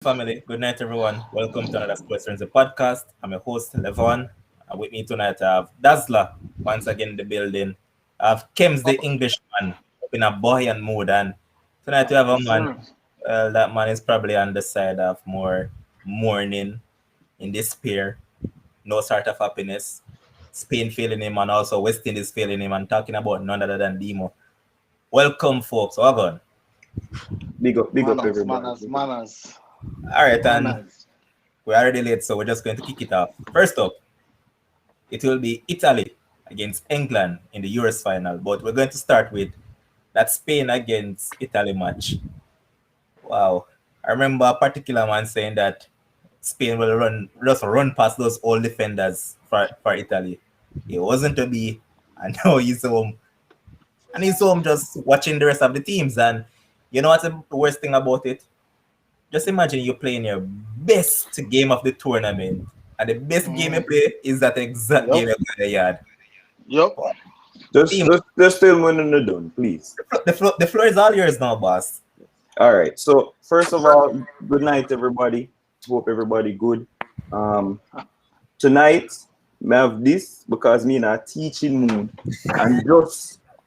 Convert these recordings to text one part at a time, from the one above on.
family. Good night, everyone. Welcome to another Sports Frenzzyy podcast. I'm your host, Levon. And with me tonight, I have Dazzler once again in the building. I have Kems, the Englishman, up in a buoyant mood. And tonight, we have a Yes, man. sir. Well, that man is probably on the side of more mourning in despair, no sort of happiness. Spain failing him, and also West Indies failing him, and talking about none other than Demo. Welcome, folks. Welcome. Big up Manners, everybody. manners, manners, All right, and manners. we're already late, so we're just going to kick it off. First up, it will be Italy against England in the Euros final. But we're going to start with that Spain against Italy match. Wow. I remember a particular man saying that Spain will run past those old defenders for Italy. It wasn't to be, and now he's home. And he's home just watching the rest of the teams. And you know what's the worst thing about it? Just imagine you playing your best game of the tournament, and the best game you Mm. play is that exact game Yup, you play in the yard. yup. Just, Team, just, just still winning the done, please. the floor is all yours now, boss. All right. So first of all, good night, everybody. Hope everybody good. Um, Tonight, me have this because me in a teaching mood, and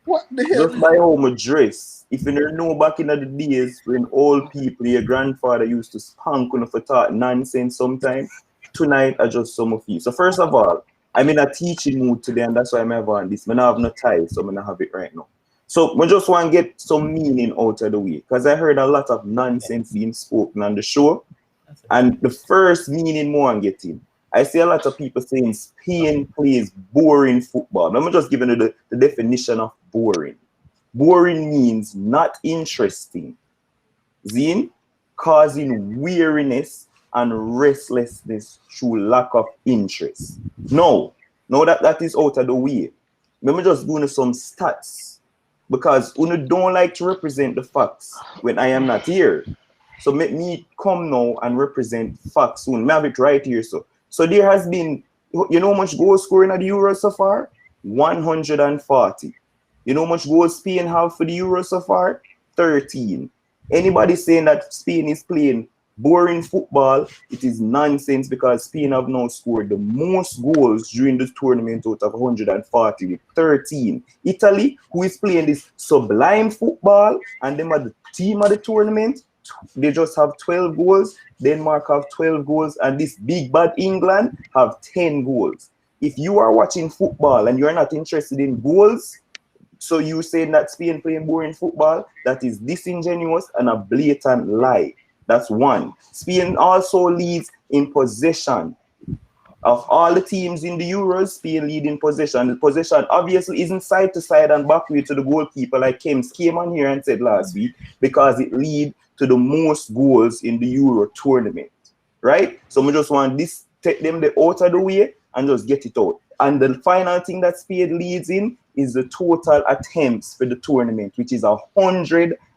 What the just hell? by how me dress. If you don't know back in the days when old people, your grandfather used to spank on for talk nonsense sometimes. Tonight, I just some of you. So first of all, I'm in a teaching mood today, and that's why I'm on this. I don't have no tie, so I'm gonna have it right now. So I just want to get some meaning out of the way because I heard a lot of nonsense being spoken on the show, and the first meaning more I'm getting. I see a lot of people saying Spain plays boring football. I'm just giving you the definition of boring. Boring means not interesting. Zine, causing weariness and restlessness through lack of interest. No, no, that is out of the way. Let me just go into some stats because Uno don't like to represent the facts when I am not here. So make me come now and represent facts soon. I have it right here. So there has been, you know how much goal scoring at the Euros so far? 140. You know how much goals Spain have for the Euros so far? 13. Anybody saying that Spain is playing boring football, it is nonsense because Spain have now scored the most goals during the tournament out of 140 with 13. Italy, who is playing this sublime football, and them are the team of the tournament, they just have 12 goals. Denmark have 12 goals, and this big bad England have 10 goals. If you are watching football and you're not interested in goals, so you saying that Spain playing boring football, that is disingenuous and a blatant lie. That's one. Spain also leads in possession. Of all the teams in the Euros, Spain lead in possession. The possession obviously isn't side to side and backward to the goalkeeper like Kems came on here and said last week because it lead to the most goals in the Euro tournament. Right? So we just want this, take them the out of the way and just get it out. And the final thing that Spain leads in is the total attempts for the tournament, which is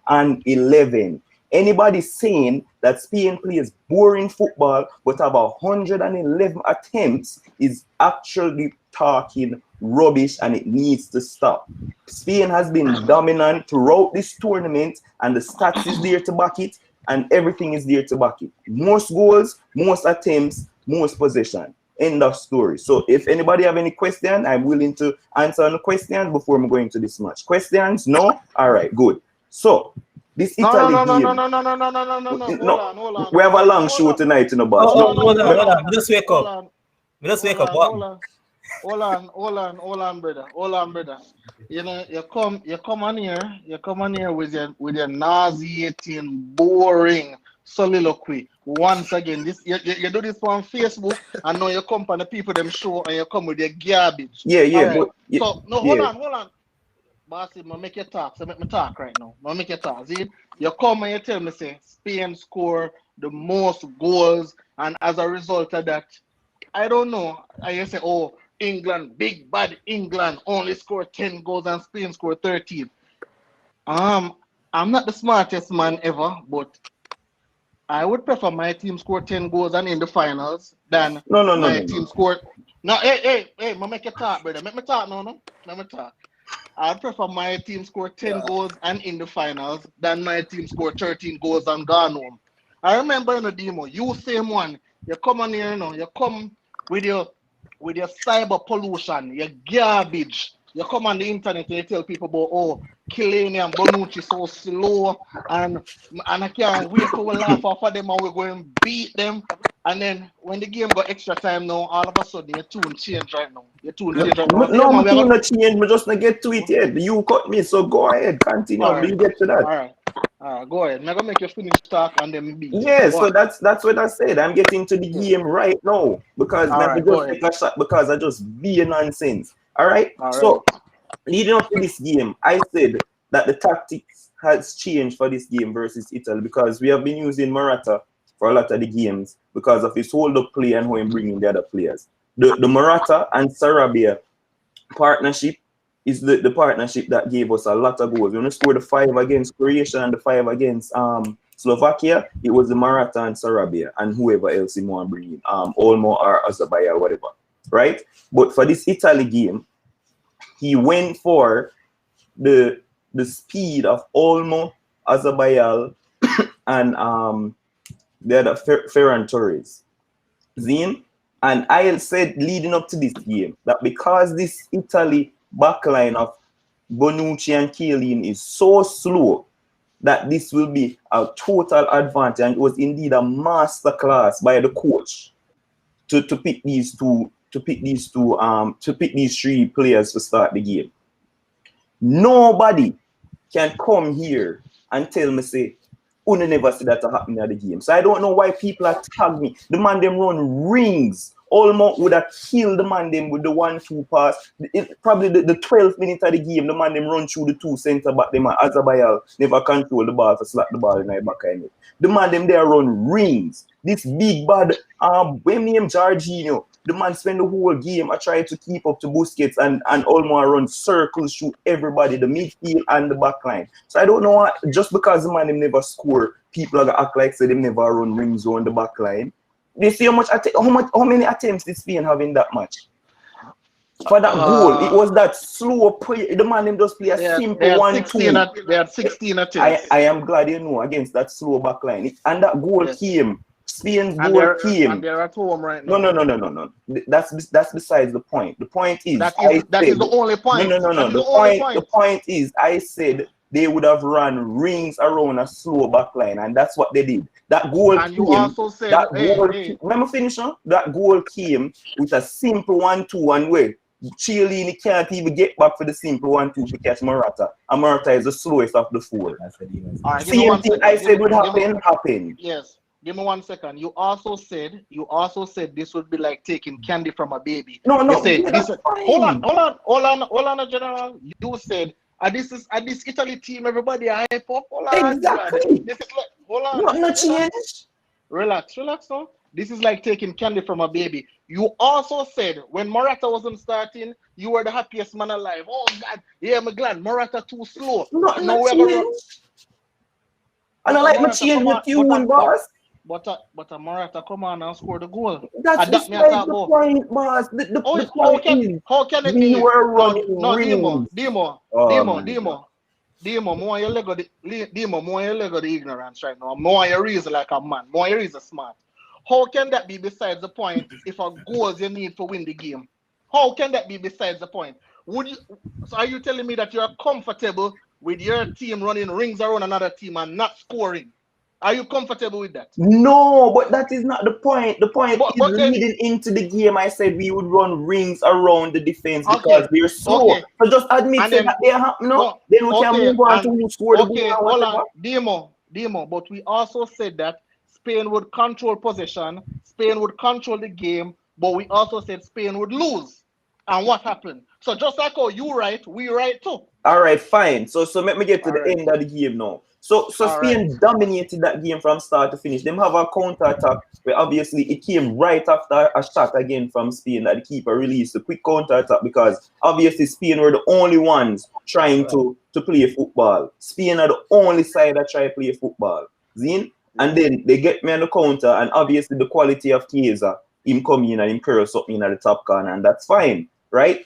111. Anybody saying that Spain plays boring football but have 111 attempts is actually talking rubbish, and it needs to stop. Spain has been dominant throughout this tournament, and the stats is there to back it, and everything is there to back it. Most goals, most attempts, most possession. End of story. So if anybody have any question, I'm willing to answer on the questions before I'm going to this match. Questions? No? All right, good. So this No, no, Italy no, no, no, game. no, no, no, no, no, no, no, no. Hold No, on, hold on, we have hold a on, long hold show on. tonight in the Oh, boss. No, oh, no, hold no, on, hold hold on, on. Just wake hold up. on, Just wake hold up. on, What? hold on, hold on, brother, You know, you come on here with your nauseating, boring soliloquy. Once again, this you do this on Facebook, and now you come on the people them show, and you come with your garbage. All right. But yeah, So no, yeah. hold on. Bossy, I make you talk. So make me talk right now. I make you talk. See, you come and you tell me say Spain score the most goals, and as a result of that, I don't know. And you say, oh, England, big bad England, only score 10 goals and Spain score 13. Um, I'm not the smartest man ever, but I would prefer my team score 10 goals and in the finals than No, no, no, my no, no. team score. No, hey, I make you talk, brother. Make me talk, no. Let me talk. I'd prefer my team score 10 goals and in the finals than my team score 13 goals and gone home. I remember in the demo, you same one. You come on here, you come with your cyber pollution, your garbage. You come on the internet and you tell people about Killian and Bonucci so slow and I can't wait for we laugh off of them and we're going to beat them. And then when the game got extra time now, all of a sudden your tune change right now. Your tune change right now. No, my tune not change. Me just not get to it yet. You cut me, so go ahead, continue. All right. We'll get to that. All right, go ahead. I'm gonna make you finish talk and then beat. Yeah, so that's what I said. I'm getting to the game right now because let me just take a shot because I just be a nonsense. All right. So leading up to this game, I said that the tactics has changed for this game versus Italy because we have been using Morata for a lot of the games because of his hold-up play and how he bringing the other players. The Morata and Sarabia partnership is the partnership that gave us a lot of goals. When we scored the 5 against Croatia and the 5 against Slovakia, it was the Morata and Sarabia and whoever else he want to bring in, Olmo or Azabaya or whatever, right? But for this Italy game, he went for the speed of Olmo, Azabaya, and the other Ferran Torres. Zine, and I said leading up to this game that because this Italy backline of Bonucci and Chiellini is so slow that this will be a total advantage, and it was indeed a masterclass by the coach to pick these three players to start the game. Nobody can come here and tell me say Una never see that happen at the game. So I don't know why people are tagging me. The man them run rings. Almost would have killed the man them with the 1-2 pass. Probably the 12th minute of the game, the man them run through the 2 center back. Them Azabayal never control the ball for slap the ball in the back end. The man them there run rings. This big bad when name Jorginho, the man spend the whole game I try to keep up to Busquets and Olmo run circles through everybody, the midfield and the back line. So I don't know what, just because the man them never score, people are gonna act like say them never run rings on the back line. They see how many attempts did Spain have in that match? For that goal, it was that slow play. The man them just play a simple 1-2. They had 16 attempts. I am glad you know against that slow back line. And that goal came. Spain's goal came. And they're at home right now. No. That's besides the point. The point is that is the only point. No. The point is I said they would have run rings around a slow back line, and that's what they did. That goal and you also said let me finish on. That goal came with a simple 1-2 and way. Chiellini can't even get back for the simple 1-2 to catch Morata. And Morata is the slowest of the 4. Same thing I said would happen. Yes. Give me 1 second. You also said this would be like taking candy from a baby. No. Hold on, General. You said this Italy team, everybody hype up. Hold on. Exactly. This is like, hold on. No change. Relax, no. This is like taking candy from a baby. You also said when Morata wasn't starting, you were the happiest man alive. Oh God, yeah, I'm glad Morata too slow. No change. And I like my change with you, boss. But Morata come on and score the goal. That's the point, boss. The point is, how can it we were running Demo, more your leg of the ignorance right now. More your reason like a man. More your reason smart. How can that be besides the point if a goals you need to win the game? How can that be besides the point? So are you telling me that you're comfortable with your team running rings around another team and not scoring? Are you comfortable with that? No, but that is not the point. The point is leading into the game. I said we would run rings around the defense because they're slow. Okay. So just admit that they have no. Then we can move on to who scored the goal. Hold on, Demo. But we also said that Spain would control possession, Spain would control the game, but we also said Spain would lose. And what happened? So just like how you right, we right too. All right, fine. So let me get to the end of the game now. So Spain dominated that game from start to finish. Them have a counter attack where obviously it came right after a shot again from Spain that the keeper released a quick counter attack because obviously Spain were the only ones trying to play football. Spain are the only side that try to play football. Zin? And then they get me on the counter, and obviously the quality of Chiesa, him come in and him curl something at the top corner, and that's fine, right?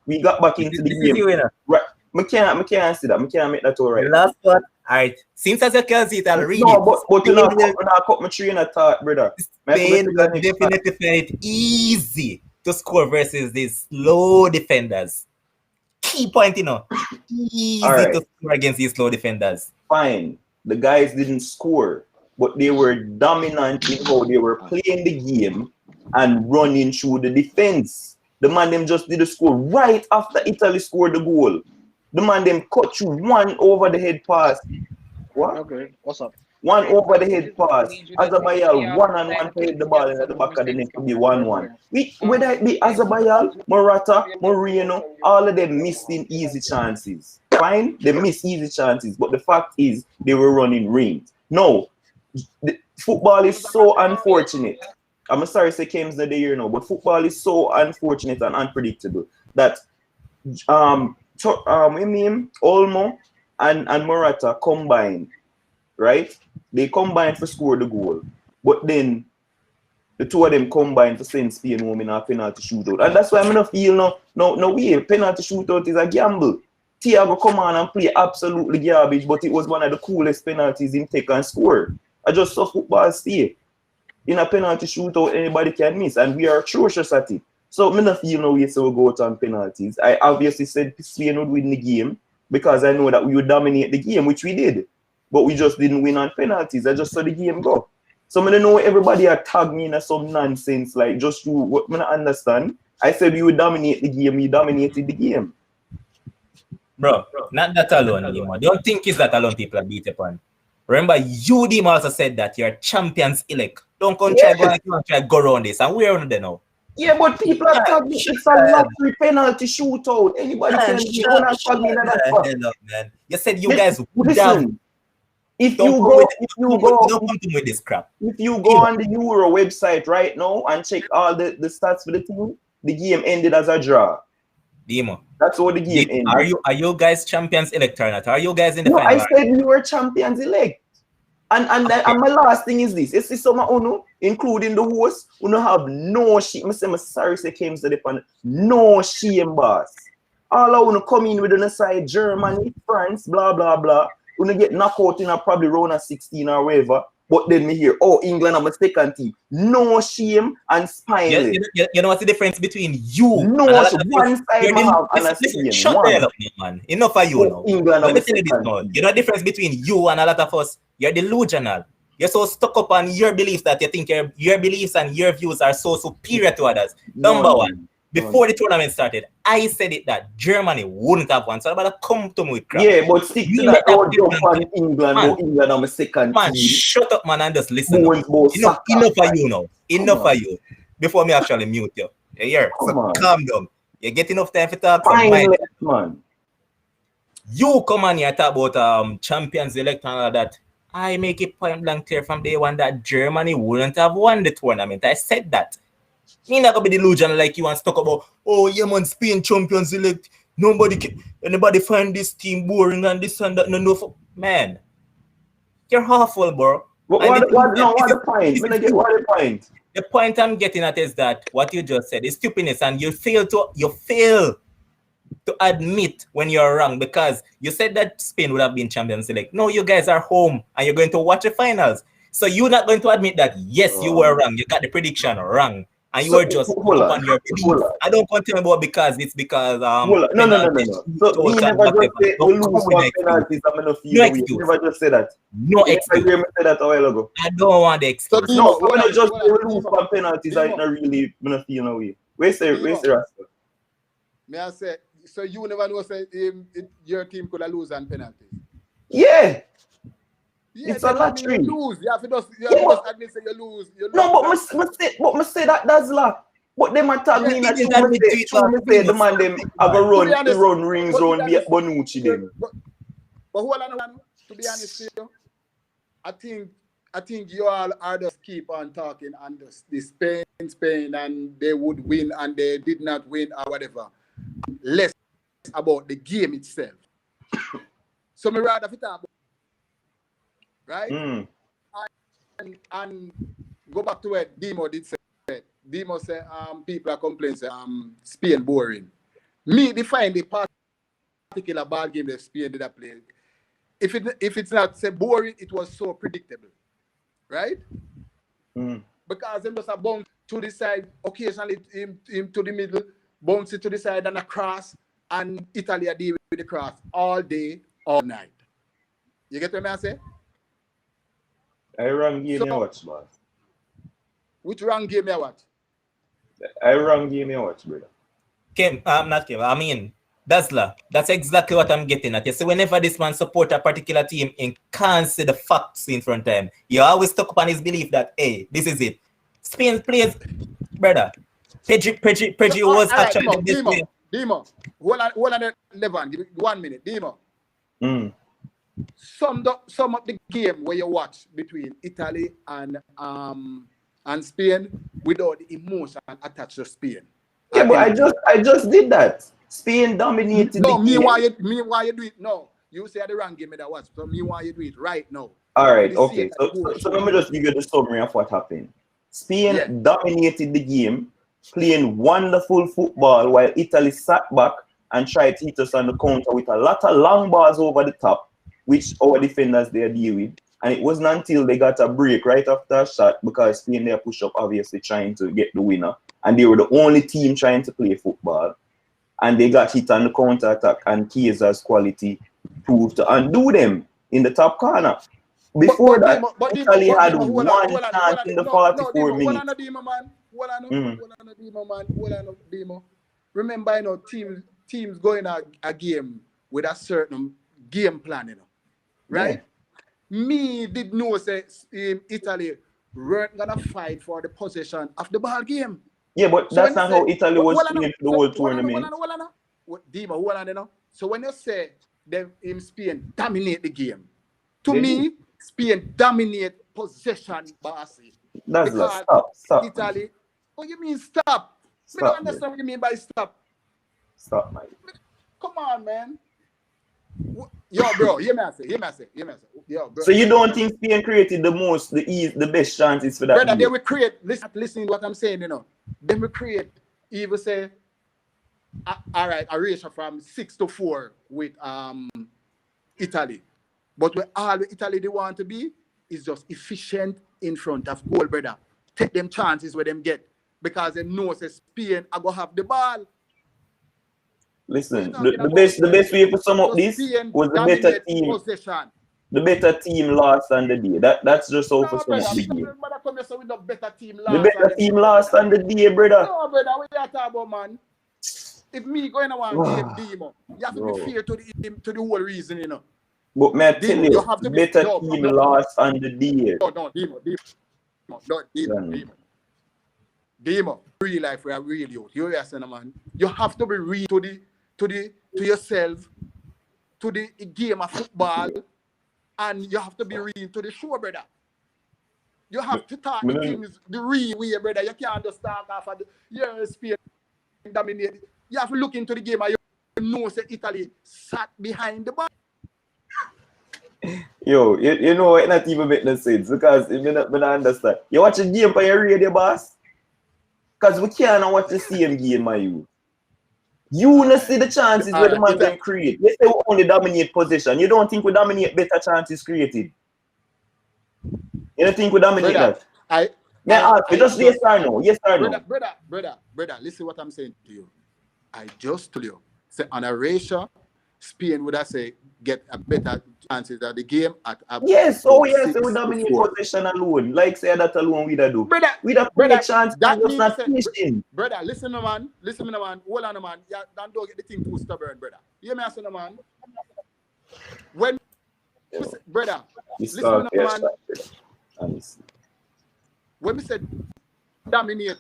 We got back into the game. Right. I can't see that. I can't make that all right. The last part, Alright, since as you can see it, I'll read No, it. but you Spain know, will, I cut my train of thought, brother. Spain will definitely find it easy to score versus these slow defenders. Key point, you know, easy Alright. to score against these slow defenders. Fine. The guys didn't score, but they were dominant in how they were playing the game and running through the defense. The man them just did a score right after Italy scored the goal. The man them cut through one over the head pass. What? Okay, what's up? One over the head pass. Azabayal, 1-on-1 to hit the ball in at the back of the net to be 1-1. Whether it be Azabayal, Morata, Moreno, all of them missed in easy chances. Fine, they missed easy chances, but the fact is they were running rings. No, football is so unfortunate. I'm sorry, say Kames not the year now, but football is so unfortunate and unpredictable that Olmo and Morata combined, right? They combined for score the goal, but then the two of them combined to send Spain home in a penalty shootout, and that's why I'm not feel no way. Penalty shootout is a gamble. Thiago come on and play absolutely garbage, but it was one of the coolest penalties in take and score. I just saw football stay. In a penalty shootout, anybody can miss, and we are atrocious at it. So I don't feel no way so we'll go out on penalties. I obviously said Spain would win the game because I know that we would dominate the game, which we did. But we just didn't win on penalties. I just saw the game go. So I don't know everybody had tagged me in some nonsense, like just you what I don't understand. I said we would dominate the game, we dominated the game. Bro, not that alone, Dima. Don't think it's that alone people are beat upon. Remember, you, Dima, also said that you're champions elect. Don't come try go around this, and we're on there now. Yeah, but people are tagging me. It's a lottery penalty shootout. Anybody can be tag me in that. Man. You said you guys would have. If you go on the Euro website right now and check all the stats for the team, the game ended as a draw. Dimo. That's what the game ended. Are you guys champions elect or not? Are you guys in the final? I said we were champions elect. And my last thing is this. It's some uno, including the host, who don't have no shame. I say my sorry say came to the panel. No shame, boss. All I want to come in with on the side, Germany, France, blah blah blah. When get knocked out in a probably round of 16 or whatever, but then me hear, oh, England are my second team. No shame and spineless. You know what's the difference between you no, and one side I have and a listen, shut the hell up, man. Enough of you now. England Let me tell you this now. You know the difference between you and a lot of us? You're delusional. You're so stuck up on your beliefs that you think your beliefs and your views are so superior to others. Number one. Before the tournament started, I said it that Germany wouldn't have won. So I'm about to come to me with crap. Yeah, but stick to that old jump on England. Man, England on my second man, team. Shut up, man, and just listen. Enough for you now. Enough for you. Before me actually mute you. Yeah, so calm down. You get enough time for talk. Man. You come on here talk about champions elect and all that. I make it point blank clear from day one that Germany wouldn't have won the tournament. I said that. Me not gonna be delusional like you and talk about, oh yeah man, Spain champions elect. Anybody find this team boring and this and that. No, man. You're awful, bro. What the point? The point I'm getting at is that what you just said is stupidness, and you fail to admit when you're wrong, because you said that Spain would have been champions elect. No, you guys are home and you're going to watch the finals. So you're not going to admit that yes, you were wrong. You got the prediction wrong. And you were just on your belief. I don't continue about because it's because no. So you never just say we lose for penalties. I'm gonna feel you never just say that. No excuse. You say that a while ago. I don't want the excuse. No, I'm gonna just say we lose for penalties. I not really gonna feel no way. Where's the Rasta? May I say? So you never know say your team could lose on penalties. Yeah. It's a lottery. You lose. You have to just admit say you lose. No, but I say that that's luck. But them are tag me in a say the man them have a run rings round Bonucci them. But who I know, to be honest with you, I think you all are just keep on talking and the Spain and they would win and they did not win or whatever. Less about the game itself. So me rather fit talk about, right? And go back to what Demo did say. Demo said people are complaining Spain boring. Me define the particular ball game that Spain did play. if it's not say boring, it was so predictable, right? Because him just a bounce to the side, occasionally him to the middle, bounce it to the side and across, and Italy deal with the cross all day, all night. You get what I say? I wrong game So- you watch, boss. Which wrong game you watch? I wrong game you watch, brother. Kim, not Kim. I mean, Dazzler. That's exactly what I'm getting at. You see, whenever this man support a particular team and can't see the facts in front of him, you always stuck upon his belief that, hey, this is it. Spain plays, brother. Pedri was All right, actually the best player. Demo. Hold on, Levan. Give me 1 minute. Demo. Sum up the game where you watch between Italy and Spain without the emotion attached to Spain. Yeah, but I just did that. Spain dominated No, the game. why you do it? No, you say the wrong game that watch. So why you do it right now? All right, For the okay. sake of the So goal. let me just give you the summary of what happened. Spain dominated the game, playing wonderful football while Italy sat back and tried to hit us on the counter with a lot of long balls over the top, which our defenders they deal with. And it wasn't until they got a break right after a shot, because Spain they push up, obviously trying to get the winner. And they were the only team trying to play football. And they got hit on the counter attack, and Chiesa's quality proved to undo them in the top corner. Before that, Italy had one chance in the 44 minutes. Hold on, Demo. Remember, you know, teams going a game with a certain game plan, you know, right? Yeah. Me did know say Italy weren't gonna fight for the possession of the ball game. Yeah, but so that's not how Italy was playing the whole tournament. Demo, hold on, you know. So when you say them in Spain dominate the game, to me, Spain dominate possession, bossy. That's like, stop. Italy. What you mean stop? I don't understand what you mean by stop. Stop, man. Come on, man. Yo, bro, hear me say. Yo, bro. So you don't think Spain created the best chances for that? Brother, they will create, listen to what I'm saying, you know. They will create, even say, all right, a ratio from 6-4 with Italy. But where all Italy they want to be is just efficient in front of goal, brother. Take them chances where them get, because they know that Spain are going to have the ball. Listen, the best way to sum up this was the better team. Possession. The better team lost on the day. That's just how to sum up the game. The better team lost on the day, brother. No, brother, what you talking about, man? If me going to one game, Demo, you have to be fair to the whole reason, you know. But may I tell you, the better team lost on the day. No, Demo. Real life, we are real youth. You understand, man? You have to be real to yourself, to the game of football, and you have to be real to the show, brother. You have to talk the things the real way, brother. You can't just talk off of the Spain dominated. You have to look into the game and you know that Italy sat behind the ball. Yo, you know it not even make no sense, because you don't understand. You watch a game on your radio, boss? Because we can't watch the same game, my you. You don't see the chances where the man can create. Let's say we only dominate possession. You don't think we dominate better chances created? You don't think we dominate that? Just yes or no. Yes or no. Brother, listen what I'm saying to you. I just told you. Say on a ratio, Spain would have say get a better chances of the game at yes, so yes, we dominate possession alone. Like say that alone we do. Brother, we have a chance that just not finishing. Brother, listen to man. Hold on, man. Yeah, don't get the thing too stubborn, brother. You hear me asking, man? When brother, listen to man. Honestly. When we said dominate,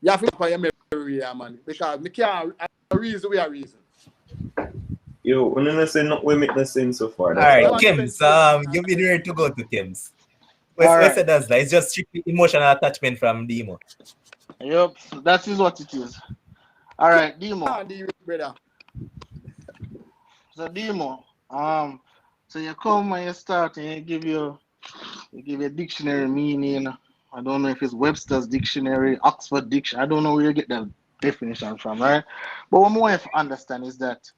you have to put your memory, man, because we can't reason. Yo, when I say not, we make no sense so far. All right, Kims, you'll be ready to go to Kims. What's it does that? It's just strictly emotional attachment from Demo. Yep, that is what it is. All right, Demo. So Demo, so you come and you start and you give you dictionary meaning. I don't know if it's Webster's dictionary, Oxford dictionary. I don't know where you get the definition from, right? But what we have to understand is that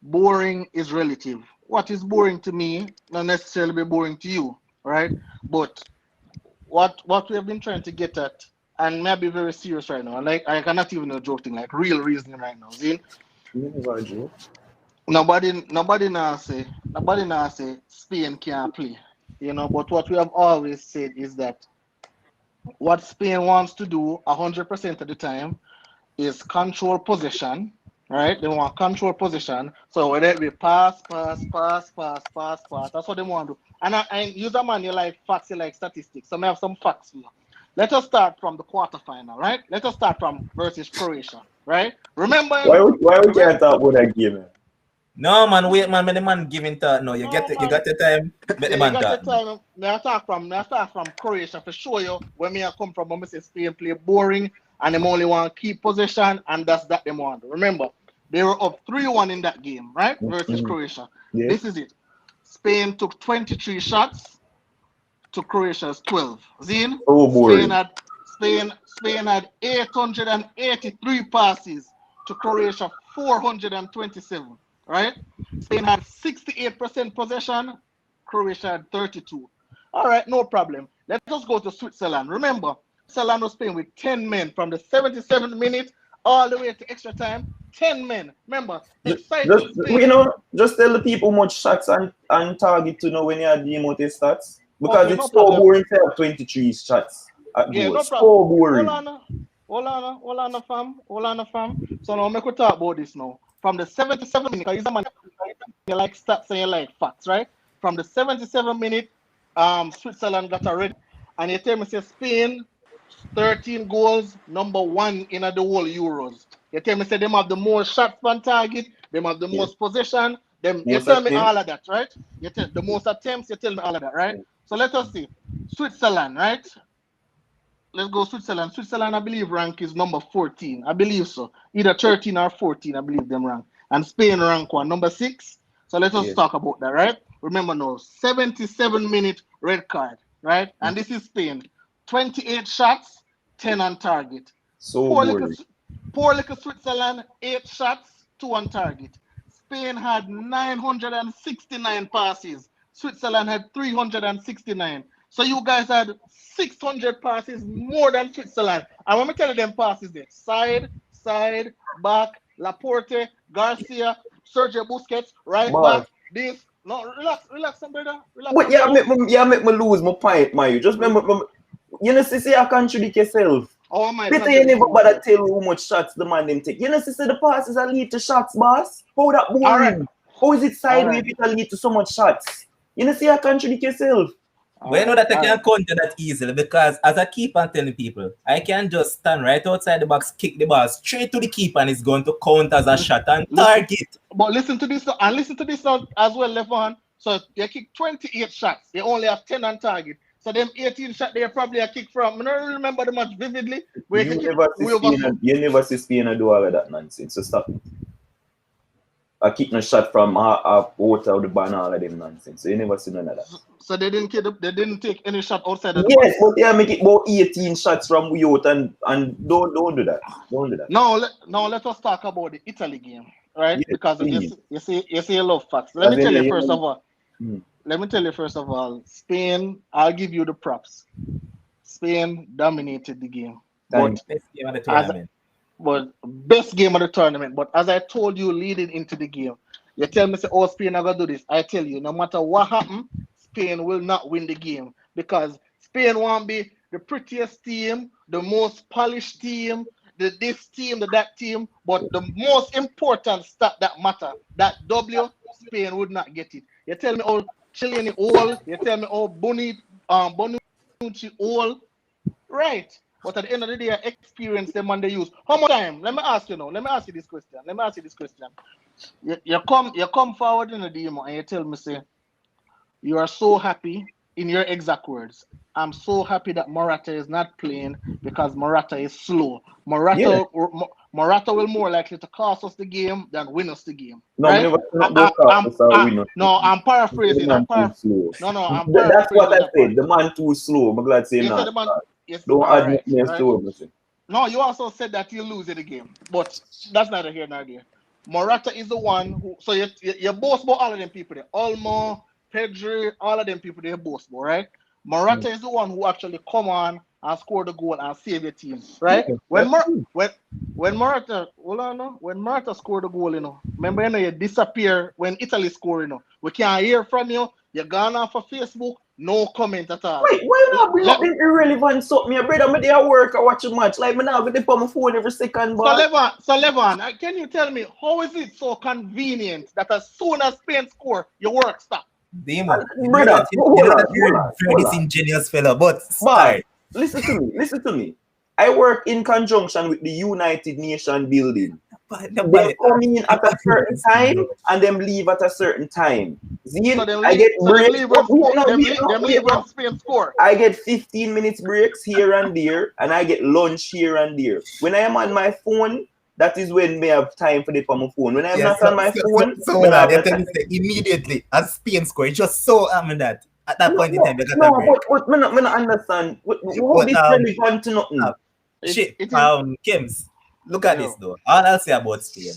boring is relative. What is boring to me, not necessarily be boring to you, right? But what we have been trying to get at, and maybe very serious right now, like I cannot even know joking, like real reasoning right now. See, You never joke. nobody now say Spain can't play, you know. But what we have always said is that what Spain wants to do 100% of the time is control possession, right? They want control possession. So whether it be pass, that's what they want to do. And use a man, you like facts, you like statistics. So I have some facts here. Let us start from the quarterfinal, right? Let us start from versus Croatia, right? Remember, Why we can't talk about that game? Man? No, man, wait, man. Let the man giving thought. No, you no, you got the time. Let the you man got the talk. time. May I start from Croatia for show you where me I come from. When I say Spain play boring and them only want to keep possession, and that's that them want. Remember, they were up 3-1 in that game, right? Versus Croatia. Yeah. This is it. Spain took 23 shots to Croatia's 12. Zine, Oh, boring. Spain had 883 passes to Croatia 427. Right? Spain had 68% possession. Croatia had 32. All right, no problem. Let us go to Switzerland. Remember, Switzerland was playing with 10 men from the 77th minute all the way to extra time. 10 men. Remember, exciting Spain. You know, just tell the people much shots and target to know when you are dealing with the stats. Because Okay, it's no so problem. boring to have 23 shots at Yeah, goal. no So problem. boring. Hold on, fam. So now make we talk about this now. From the 77 minute, because you like stats and you like facts, right? From the 77 minute, Switzerland got a red, and you tell me say Spain 13 goals, number 1 in the whole Euros. You tell me say them have the most shots on target, them have the most possession, you tell me all of that, right? You tell the most attempts, you tell me all of that, right? So let us see. Switzerland, right? Let's go Switzerland. Switzerland, I believe, rank is number 14. I believe so. Either 13 or 14, I believe them rank. And Spain rank one, number 6. So let us talk about that, right? Remember now, 77-minute red card, right? And this is Spain. 28 shots, 10 on target. So boring. Poor little Switzerland, 8 shots, 2 on target. Spain had 969 passes. Switzerland had 369. So you guys had 600 passes more than Switzerland. And when me tell you them passes there, side, back, Laporte, Garcia, Sergio Busquets, right back, this. No, relax, some brother. Relax. But make me lose my point, man. Just remember, you know, see, I contradict yourself. Oh my Better you never bother tell how much shots the man them take. You know, see, the passes are lead to shots, boss. How that boring? Right. How is it sideways if it lead to so much shots? You know, see, I contradict yourself. Well, you know that I can't counter that easily because as I keep on telling people, I can just stand right outside the box, kick the ball straight to the keeper, and it's going to count as a shot and target. But listen to this now as well, Levon. So they kick 28 shots. They only have 10 on target. So them 18 shots they probably a kick from. I don't remember the match vividly. You never see Spain do all of that nonsense. So stop it. I kick no shot from out of the ban, all of them nonsense. So you never see none of that. So they didn't take any shot outside of the box. But they make it about 18 shots from we out and don't do that. Don't do that. Now let us talk about the Italy game, right? Yes, because you see a lot of facts. Let me tell you first of all, Spain, I'll give you the props. Spain dominated the game. Best game of the tournament. Best game of the tournament. But as I told you leading into the game, you tell me, say, oh, Spain are going to do this. I tell you, no matter what happens, Spain will not win the game because Spain won't be the prettiest team, the most polished team, this team, that team. But the most important stat that matter, that W, Spain would not get it. You tell me all Chilean all, you tell me all Bonucci all, right? But at the end of the day, I experience them and they use. How much time? Let me ask you this question. You come forward in the demo and you tell me, say, you are so happy, in your exact words, I'm so happy that Morata is not playing because Morata is slow. Morata will more likely to cost us the game than win us the game. No, right? I'm paraphrasing. I'm paraphrasing. That's what I said. The man too slow. I'm glad to say not. Don't add me slow. No, you also said that you lose in the game, but that's neither here nor there. Morata is the one who. So you boast about all of them people there. Olmo, Pedri, all of them people they boast about, right? Morata is the one who actually come on and score the goal and save your team, right? When Morata, hold on, no? When Morata scored the goal, remember, you disappear when Italy score, we can't hear from you. You're gone off of Facebook, no comment at all. Wait, why not bring up the irrelevant something? Your brother, me there work or watch a match. Like, me now go dip on my phone every second, So but Levon, can you tell me how is it so convenient that as soon as Spain score, your work stop? Demo, brother, you know that you're a very disingenuous fella, but start. Listen to me. I work in conjunction with the United Nations building. They come in at a certain time and them leave at a certain time. So I get breaks. Them leave when Spain score. I get 15 minutes breaks here and there, and I get lunch here and there. When I am on my phone, that is when me have time for the on my phone. When I'm not on my phone, so lad, you tell me say immediately as Spain score, it's just so that at that point in time they got a break. But me not understand. What is relevant to nothing? Kims, look at this though. All I'll say about Spain,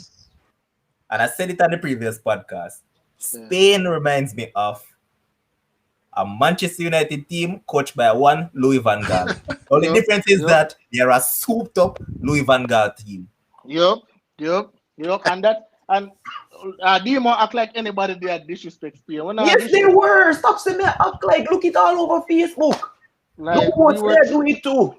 and I said it on the previous podcast, Spain reminds me of a Manchester United team coached by one Louis van Gaal. Only difference is that they're a souped up Louis van Gaal team. Yup. And Demo act like anybody there disrespect Spain. Yes, they were. Stop saying they act like, look it all over Facebook. Like, they do it too.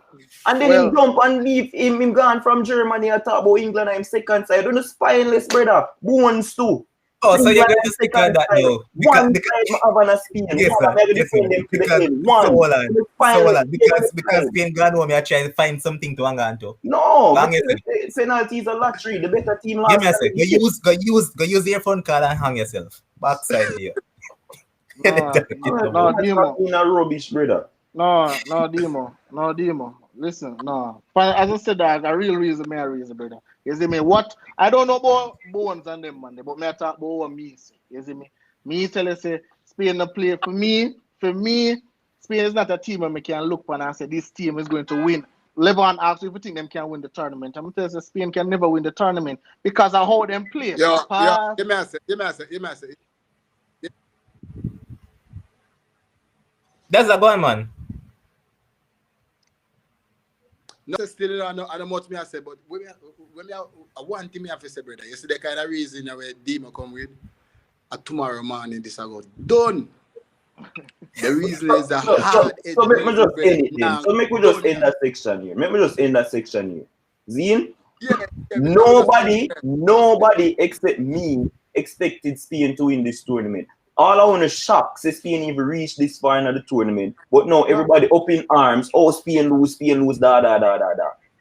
And then he jump and leave him gone from Germany and talk about England and him second side. Don't spineless brother. Bones too. Oh, so you're going to stick on that now? Because Spain gone home, you're trying to find something to hang on to. No, penalty is a lottery. The better team last. Give me a sec. Go use the earphone card and hang yourself. Backside here. No, Demo. Rubbish, brother. No, Demo. Listen, no. As I said, that's a real reason, brother. You see me? What? I don't know about Bones and them, man, but me I talk about what me say. You see me? Me tell you, say, Spain no play. For me, Spain is not a team where me can look upon and say, this team is going to win. Levon asks if you think them can win the tournament. I'm telling you, Spain can never win the tournament because of how them play. Give me a sec. That's a good man. Not still I don't much me I say, but when I one thing me have to say, brother. You see the kind of reason where Demo come with tomorrow morning this I go done. The reason is that so make me just end it then. So make me just end that section here. Zine? Nobody except me expected Spain to win this tournament. All I want to shock is Spain even reach this far in the tournament. But no, everybody up in arms. Oh, Spain lose, da.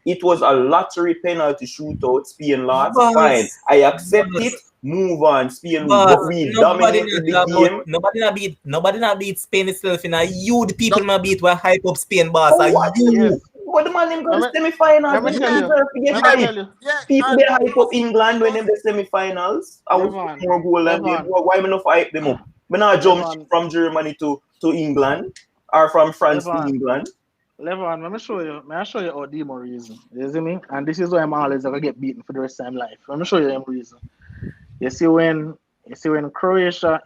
It was a lottery penalty shootout. Spain lost. Fine. I accept it. Move on. Spain lose. But we dominated the game. Nobody not beat Spain itself. You, the people, not beat will hype up Spain, boss. But the man them go to semi-finals. People they hype up England when them the semi-finals. I was more goal than them. Why me not hype them up? Me not jump from Germany to England or from France to England. Levon, let me show you how Demo reason. You see me? And this is why I'm always gonna get beaten for the rest of my life. Let me show you them reason. You see when Croatia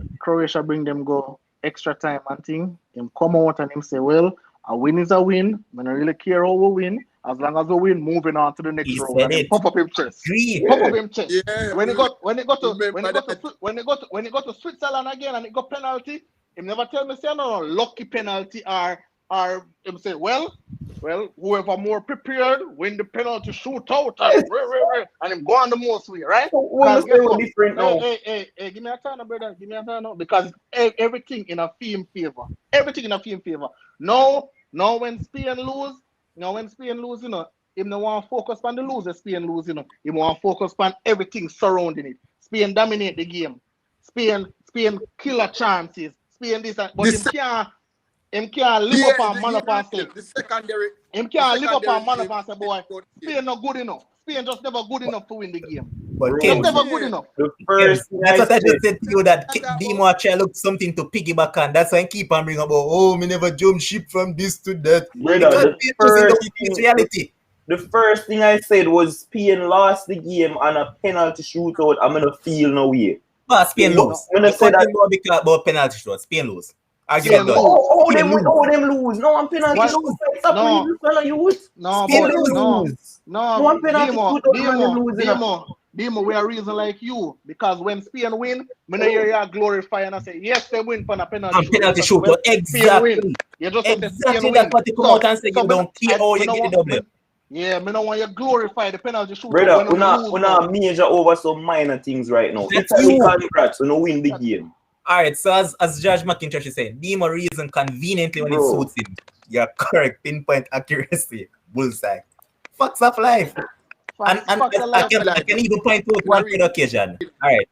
bring them go extra time and thing, him come out and him say, well, a win is a win. I don't really care how we win. As long as we win, moving on to the next round. And then pop up him chest. Pop up him chest. Yeah, when he got to Switzerland again and it got penalty, him never tell me say no lucky penalty or him say, well, whoever more prepared win the penalty shootout and him go on the most way, right? Different now. Hey, give me a turn, brother. Give me a turn now. Because everything in a team favor. Now when Spain lose, him no want to focus on the loser. Spain lose, he want to focus on everything surrounding it. Spain dominate the game. Spain killer chances. Spain this, but him can't live up on man up and say. The secondary. Him can't live up on man up and say, boy, Spain not good enough. Spain just never good enough to win the game. But It's never good enough. First, that's what I just said to you, that Demo try look something to piggyback on. That's why I keep on bringing about, me never jump ship from this to that. Brother, because reality. The first thing I said was Spain lost the game on a penalty shootout. I'm gonna feel no way. But Spain No, lose. when I You say that, continue about penalty shots. Spain lose. Argument Spain done. lose. Spain lose. them lose. No one penalty What? shoot. Stop No. reading for the youth. No, Spain but Them lose. lose. no, No one penalty Demo, shootout, man, them losing. Demo, we are reason like you because when Spain win, me no hear you glorify and I say yes, they win for a penalty And shootout. penalty Because when shootout. Spain win, Exactly. you just say Spain Exactly. win. That's what you come out and say. You me- don't care how you me no get the want- W. Yeah, me no want you glorify the penalty shootout Brother, when we lose. we not major over some minor things right now. That's Italy you. congrats, we no win the game. All right, so as Judge McIntosh is saying, Demo reason conveniently when it Bro. suits him. You're correct, pinpoint accuracy, bullseye. Facts of life. And Facts of I life. can even point out one good occasion. All right.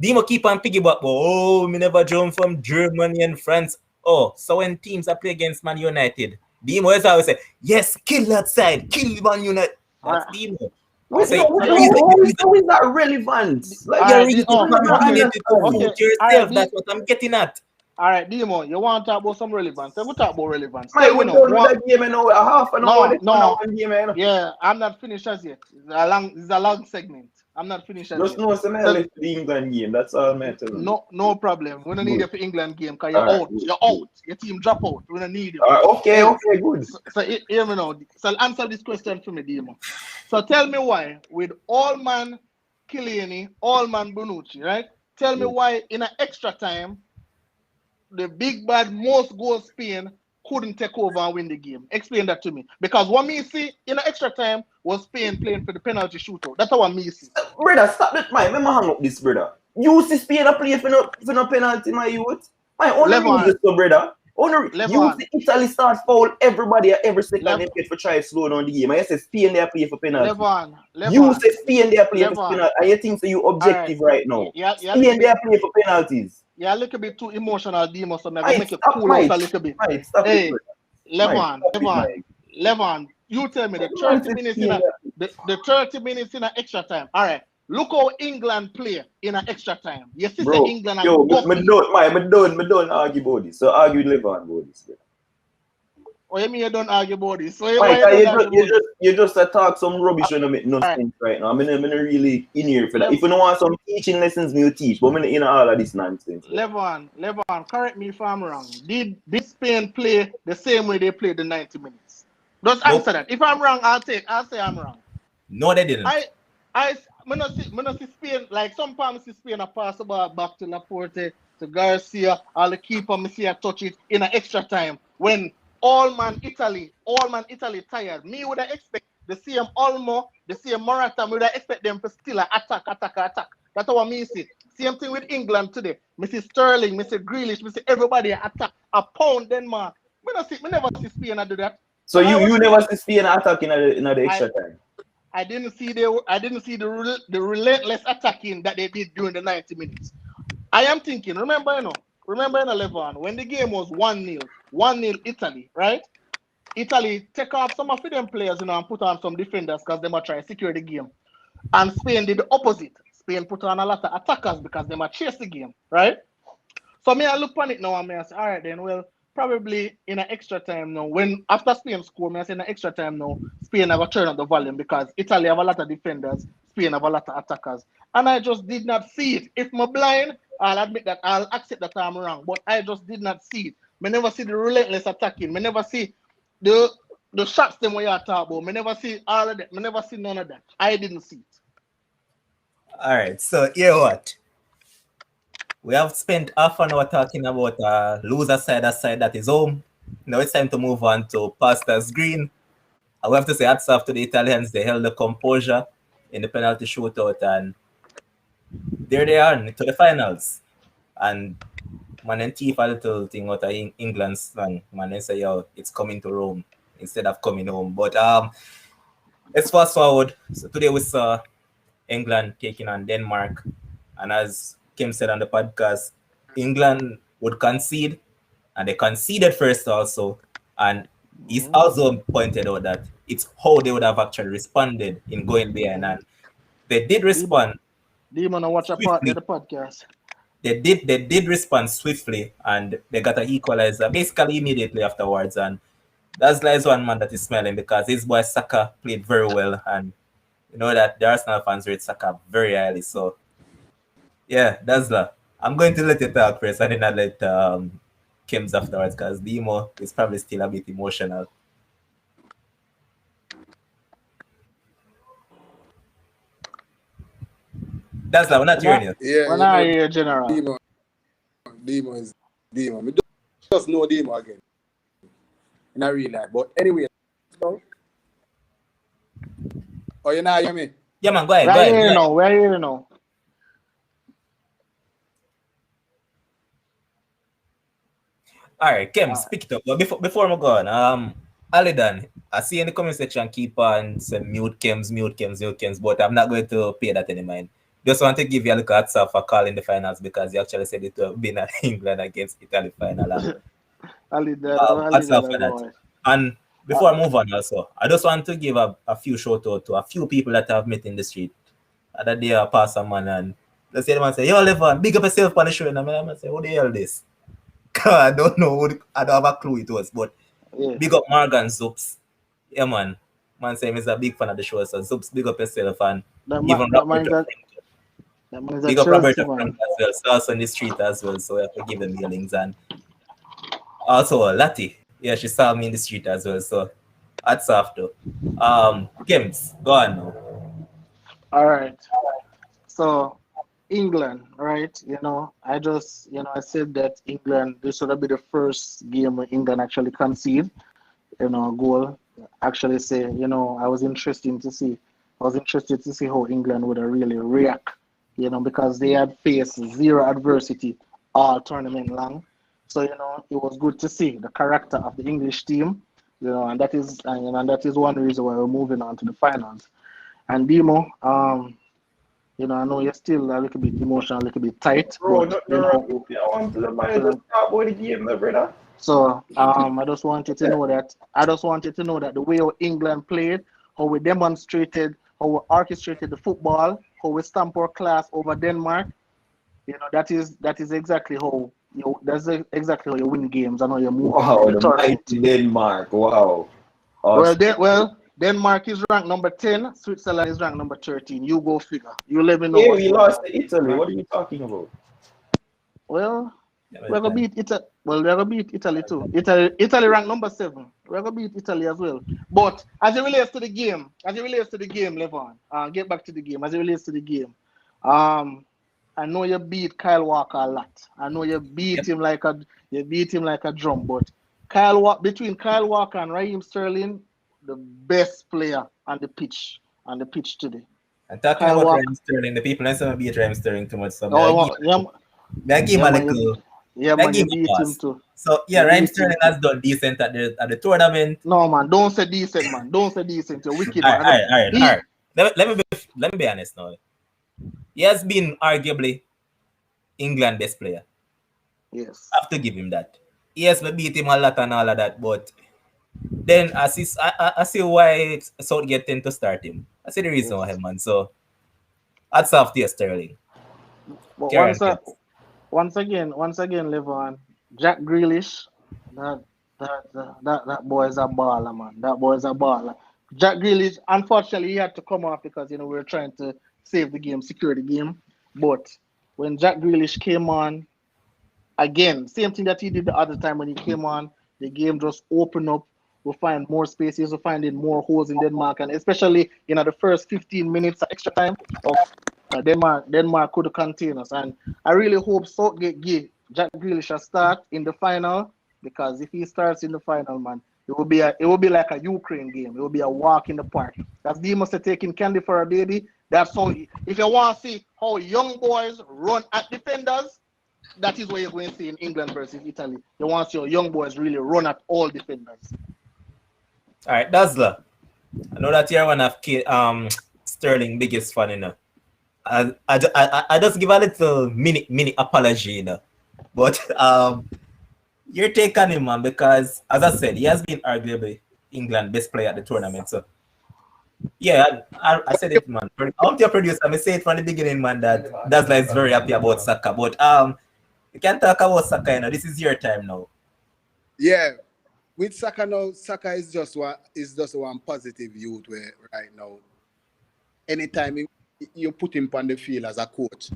Demo keep on piggyback, oh, me never jump from Germany and France. Oh, so when teams are play against Man United, Demo is always say, yes, kill that side, kill Man United. That's Demo. Wait, So how is that relevant? Like, you're Alright, reason oh, conveniently to okay. suit yourself. Alright, That's what I'm getting at. All right, Demo, you want to talk about some relevance? Then we talk about relevance. Mike, Tell we me done now. with that game now. A half an hour. No. One game, man. Yeah, I'm not finished as yet. It's a long segment. I'm not finished as Just yet. know some left the England game. That's all, man. No problem. We don't need you for England game because you're Alright, out. good. You're out. Your team drop out. We don't need you. Okay, good. So hear me now. So answer this question for me, Demo. So tell me why, with all man Chiellini, all man Bonucci, right? Tell me why in an extra time, the big bad most goal Spain couldn't take over and win the game. Explain that to me. Because what me see in an extra time was Spain playing for the penalty shootout. That's what me see. Brother, stop that, man. Let me hang up this, brother. You see Spain a play for no penalty, my youth. My only Levan. reason, so, brother. Only you Levan. see Italy start foul everybody at every second Levan. they play for try to slow down the game. I say Spain they play for penalty. Levan. You say Spain they play for Levan. penalty. And you think so you objective right now. Yeah, Spain they play for penalties. You're a little bit too emotional, Demo, so I'm going Mate, to make you stop, cool mate. out a little bit. Mate, stop Hey, it, Levan, you tell me the 30 minutes in the 30 minutes in an extra time. All right. Look how England play in an extra time. You see bro. England and Yo, me don't argue about this. So argue with Levan about this. Bro. Oh, you mean you don't argue about this? So you just talk some rubbish when I make no sense right now. I'm not really in here for that. If you don't want some teaching lessons, me teach. But I'm not in all of this nonsense. Levan, correct me if I'm wrong. Did Spain play the same way they played the 90 minutes? Just answer that. If I'm wrong, I'll say I'm wrong. No, they didn't. I not see Spain, like some parts see Spain a pass the ball back to Laporte, to Garcia, all the keeper me see a touch it in an extra time when all man Italy tired. Me would expect the same Olmo, the same Morata, me would expect them to still attack. That's what me see. Same thing with England today. Mr. Sterling, Mr. Grealish, Mr. Everybody attack a pound Denmark. Me never see Spain do that. So you never see Spain attack in the extra time. I didn't see the relentless attacking that they did during the 90 minutes. I am thinking, remember in 11 when the game was 1-0 Italy, right? Italy take off some of them players, and put on some defenders because they might try to secure the game. And Spain did the opposite. Spain put on a lot of attackers because they might chase the game, right? So I look on it now and I say, all right then, well, probably in an extra time now, when after Spain score, I say in an extra time now, Spain have a turn up the volume because Italy have a lot of defenders, Spain have a lot of attackers. And I just did not see it. If I'm blind, I'll admit that, I'll accept that I'm wrong, but I just did not see it. I never see the relentless attacking. I never see the shots them where you talk about. I never see all of that. I never see none of that. I didn't see it. All right, so here what? We have spent half an hour talking about loser side that is home. Now it's time to move on to Pastors Green. I will have to say hats off to the Italians. They held the composure in the penalty shootout, and there they are to the finals. And man and thief a little thing out of England slang. Man and say, yo, it's coming to Rome instead of coming home. But let's fast forward. So today we saw England taking on Denmark, and as Kim said on the podcast, England would concede, and they conceded first also. And he's also pointed out that it's how they would have actually responded in going behind, and they did respond. Demon, watch a part of the podcast. They did respond swiftly, and they got an equalizer basically immediately afterwards. And Dazzler is one man that is smelling because his boy Saka played very well, and you know that the Arsenal fans rate Saka very highly. So yeah, Dazzler. I'm going to let you talk first, and then I'll let Kims afterwards because Demo is probably still a bit emotional. Dazzler, we're not When I, hearing you. Yeah, when you I know, hear General, Demo is Demo. Me just know Demo again in a real life. But anyway, so, oh, you know, hear me? Yeah, man, go ahead, go where ahead, you go hear ahead. now? Where you hear now? All right, Kim, Ah, speak it up. But before we go on, Alidan, I see in the comment section keep on saying mute Kims, mute Kims, mute Kims, but I'm not going to pay that any mind. Just want to give you a look at for calling the finals because you actually said it to have been at England against Italy final. And Ali hats that off for that. boy. And Ah, before I move on, also, I just want to give a few shout out to a few people that I've met in the street. Other day, I pass a man and they say, the man say, yo, Levon, big up yourself on the show. And I'm say, what the hell this? I don't know. I don't have a clue it was, but yeah. big up Morgan Zoops. Yeah, man. Man say he's a big fan of the show. So Zoops, big up yourself. And even That man Roberta Frank. is a Big up Chelsea Roberta Frank man. as well. So also on the street as well. So we have to give them yellings. And also Lati. Yeah, she saw me in the street as well. So hats off though. Kims, go on now. All right. So England, right? I said that England, this would be the first game where England actually concede, a goal. Actually say, I was interested to see how England would have really react, because they had faced zero adversity all tournament long. So, it was good to see the character of the English team, and that is one reason why we're moving on to the finals. And Demo, I know you're still a little bit emotional, a little bit tight, Bro, but nothing wrong with you. I want to the man just so, talk about the game, my brother. I just wanted to know that the way how England played, how we demonstrated, how we orchestrated the football, how we stamp our class over Denmark. That is exactly how you win games and how you move on Wow, in the the tournament. mighty Denmark. Wow. Well, Awesome. Denmark is ranked number 10. Switzerland is ranked number 13. You go figure. You let me know Hey, what's we going lost on. to Italy. Right? What are you talking about? Well, Yeah, we're gonna beat Italy. Well, we're gonna beat Italy too. Italy ranked number 7. We're gonna beat Italy as well. But as it relates to the game, Levon, get back to the game. As it relates to the game, um, I know you beat Kyle Walker a lot. I know Yep. you beat him like a drum. But between Kyle Walker and Raheem Sterling, the best player on the pitch today. And talking Kyle about Walker. Raheem Sterling, the people don't say I beat Raheem Sterling too much. So Oh, yeah, may I give him yeah, a man, little, may I you give him beat a him pass. too. So yeah, You Raheem beat him Sterling too. has done decent at the tournament. No, man, don't say decent, man. Don't say decent. You're wicked, All right, man. all right, all right, all He, right. Let me be honest now. He has been arguably England best player. yes, I have to give him that. Yes, we beat him a lot and all of that, but then I see why Southgate tend to start him. I see the reason why, yes. man. So hats off to you, Sterling. But Karen Kims. once again, Levon, Jack Grealish, that that boy is a baller, man. That boy is a baller. Jack Grealish, unfortunately, he had to come off because we were trying to save the game, secure the game. But when Jack Grealish came on, again, same thing that he did the other time when he came on. The game just opened up. We find more spaces. We finding more holes in Denmark, and especially the first 15 minutes extra time of Denmark could contain us. And I really hope Southgate give Jack Grealish a start in the final, because if he starts in the final, man, it will be like a Ukraine game. It will be a walk in the park. That's Demo say taking candy for a baby. That's how. If you want to see how young boys run at defenders, that is what you're going to see in England versus Italy. You want to see your young boys really run at all defenders. All right, Dazzler. I know that you're one of Sterling biggest fan, I just give a little mini apology, But your take on him, man, because as I said, he has been arguably England best player at the tournament. So yeah, I said it, man. I'm your producer. I say it from the beginning, man, that Dazzler is very happy about Saka. But you can talk about Saka, This is your time now. Yeah. with Saka now, Saka is just one positive youth where right now. Anytime you put him on the field as a coach,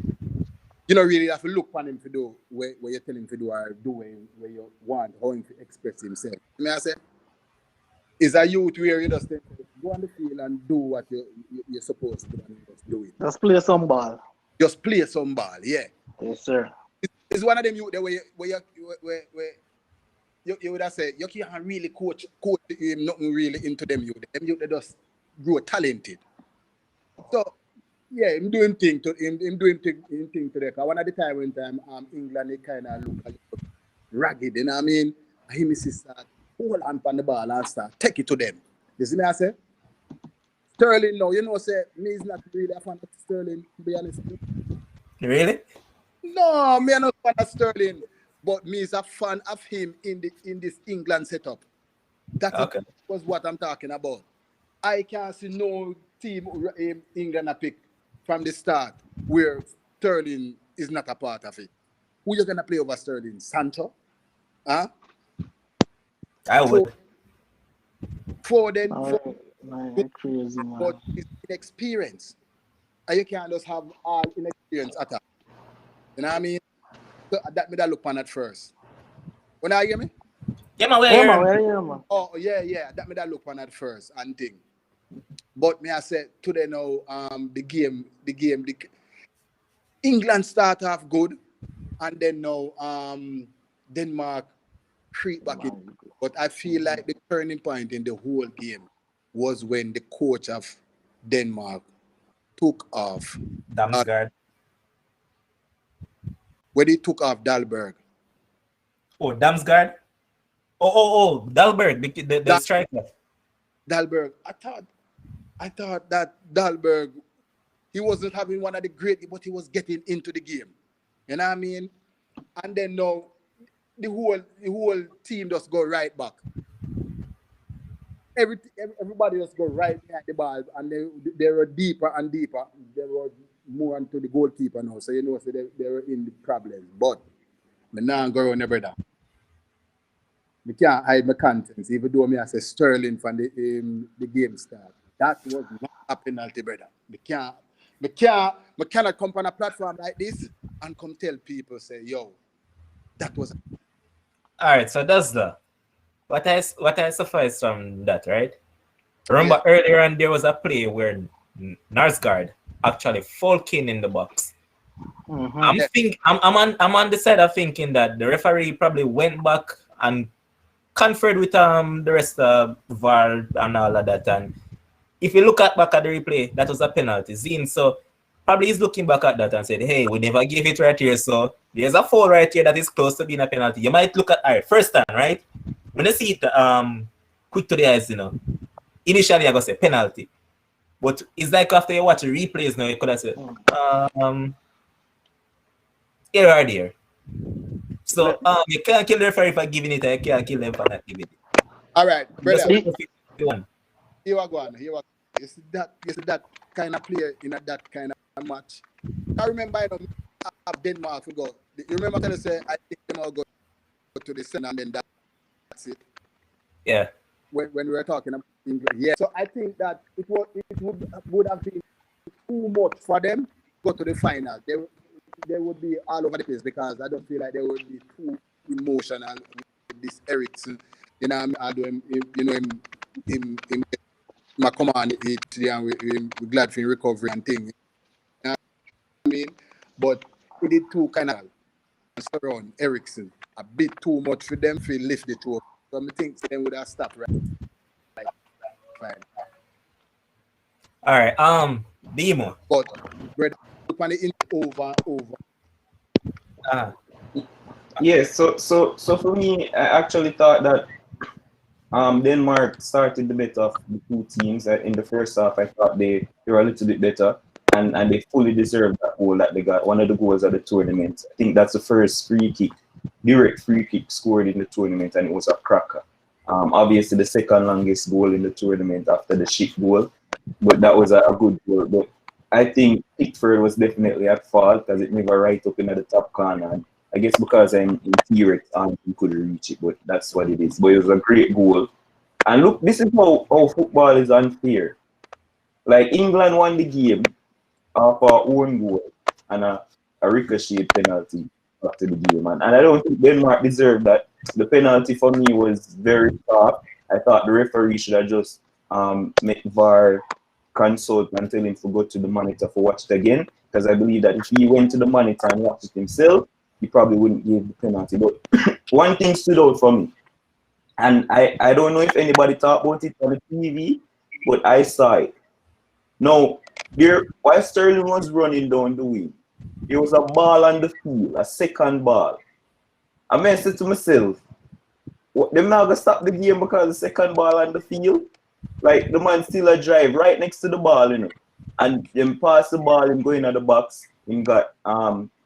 you don't really have to look on him to do where you tell him to do or do where you want, how him to express himself. May I say, is a youth where you just go on the field and do what you're supposed to do and just do it. Just play some ball. Just play some ball, yeah. Yes, sir. It's one of them youth where you would have said you can't really coach him nothing really into them youth. Them youth they just grow talented. So yeah, him doing thing to the one at the time when England they kind of look a little ragged, you know what I mean? Him is start hold on the ball and start take it to them. You see me I say? Sterling now, you know say me is not really a fan of Sterling, to be honest. Really? No, me are not a fan of Sterling, but me is a fan of him in this England setup. That was what I'm talking about. I can't see no team England a pick from the start where Sterling is not a part of it. Who you gonna play over Sterling? Sancho? Huh? I would. Foden, Man, crazy, man. but it's inexperience. And you can't just have all inexperience attack. You know what I mean? So that me that look on at first. When I hear me? Yeah, man, man. Oh yeah. That me that look on at first and thing. But me I said today now, the game, England start off good, and then now Denmark creep back in. But I feel like the turning point in the whole game was when the coach of Denmark took off. Damsgaard. When he took off Dalberg. Oh, Damsgaard. Oh, Dalberg, the striker. Dalberg. I thought that Dalberg, he wasn't having one of the great, but he was getting into the game. You know what I mean? And then now the whole team just go right back. Everybody just go right behind the ball, and they were deeper and deeper. They were more into the goalkeeper now, so you know, so they were in the problems. But me now go on never down. Me can't hide my contents, even though me I say Sterling from the game start. That was not a penalty, brother. Me cannot come on a platform like this and come tell people say, yo, that was. All right, so that's what I suffice from that, right? Remember earlier on there was a play where Narsgaard actually full king in the box. Mm-hmm. I'm on the side of thinking that the referee probably went back and conferred with the rest of VAR and all of that, and if you look back at the replay, that was a penalty. Zine, so probably he's looking back at that and said, hey, we never gave it right here, so there's a foul right here that is close to being a penalty. You might look at, all right, first time, right? When you see it quick to the eyes, you know, initially I go say penalty. But it's like after you watch the replays now, you could have said, error there. So you can't kill the referee for giving it, you can't kill them for not giving it. All right, brother. Here we go. You see that kind of player in that kind of match. I remember, you know, Denmark we go. You remember when I say I think them all go to the center and then that's it. Yeah. When we were talking about England, yeah. So I think that it would have been too much for them to go to the final. They would be all over the place because I don't feel like they would be too emotional with this Ericsson. You know, I do him. You know him my command today, and we're glad for recovery and things. You know what I mean? But he did too kind of surround Ericsson a bit too much for them to lift the trophy. So I think they would have stopped right. Fine. All right, Demo. But brother, over. Yeah, so for me, I actually thought that Denmark started the better of the two teams. In the first half, I thought they were a little bit better, and they fully deserved that goal that they got. One of the goals of the tournament. I think that's the first direct free kick scored in the tournament, and it was a cracker. Obviously, the second longest goal in the tournament after the shit goal, but that was a good goal. But I think Pickford was definitely at fault because it never right up in the top corner. And I guess because I'm in T-Rex and he couldn't reach it, but that's what it is. But it was a great goal. And look, this is how football is unfair. Like England won the game off our own goal and a ricochet penalty after the game. And I don't think Denmark deserved that. The penalty for me was very soft. I thought the referee should have just make VAR consult and tell him to go to the monitor for watch it again. Because I believe that if he went to the monitor and watched it himself, he probably wouldn't give the penalty. But one thing stood out for me, and I don't know if anybody talked about it on the TV, but I saw it. Now, while Sterling was running down the wing, there was a ball on the field, a second ball. I said to myself, them not gonna stop the game because the second ball on the field? Like the man still a drive right next to the ball, you know. And then pass the ball and go in at the box and got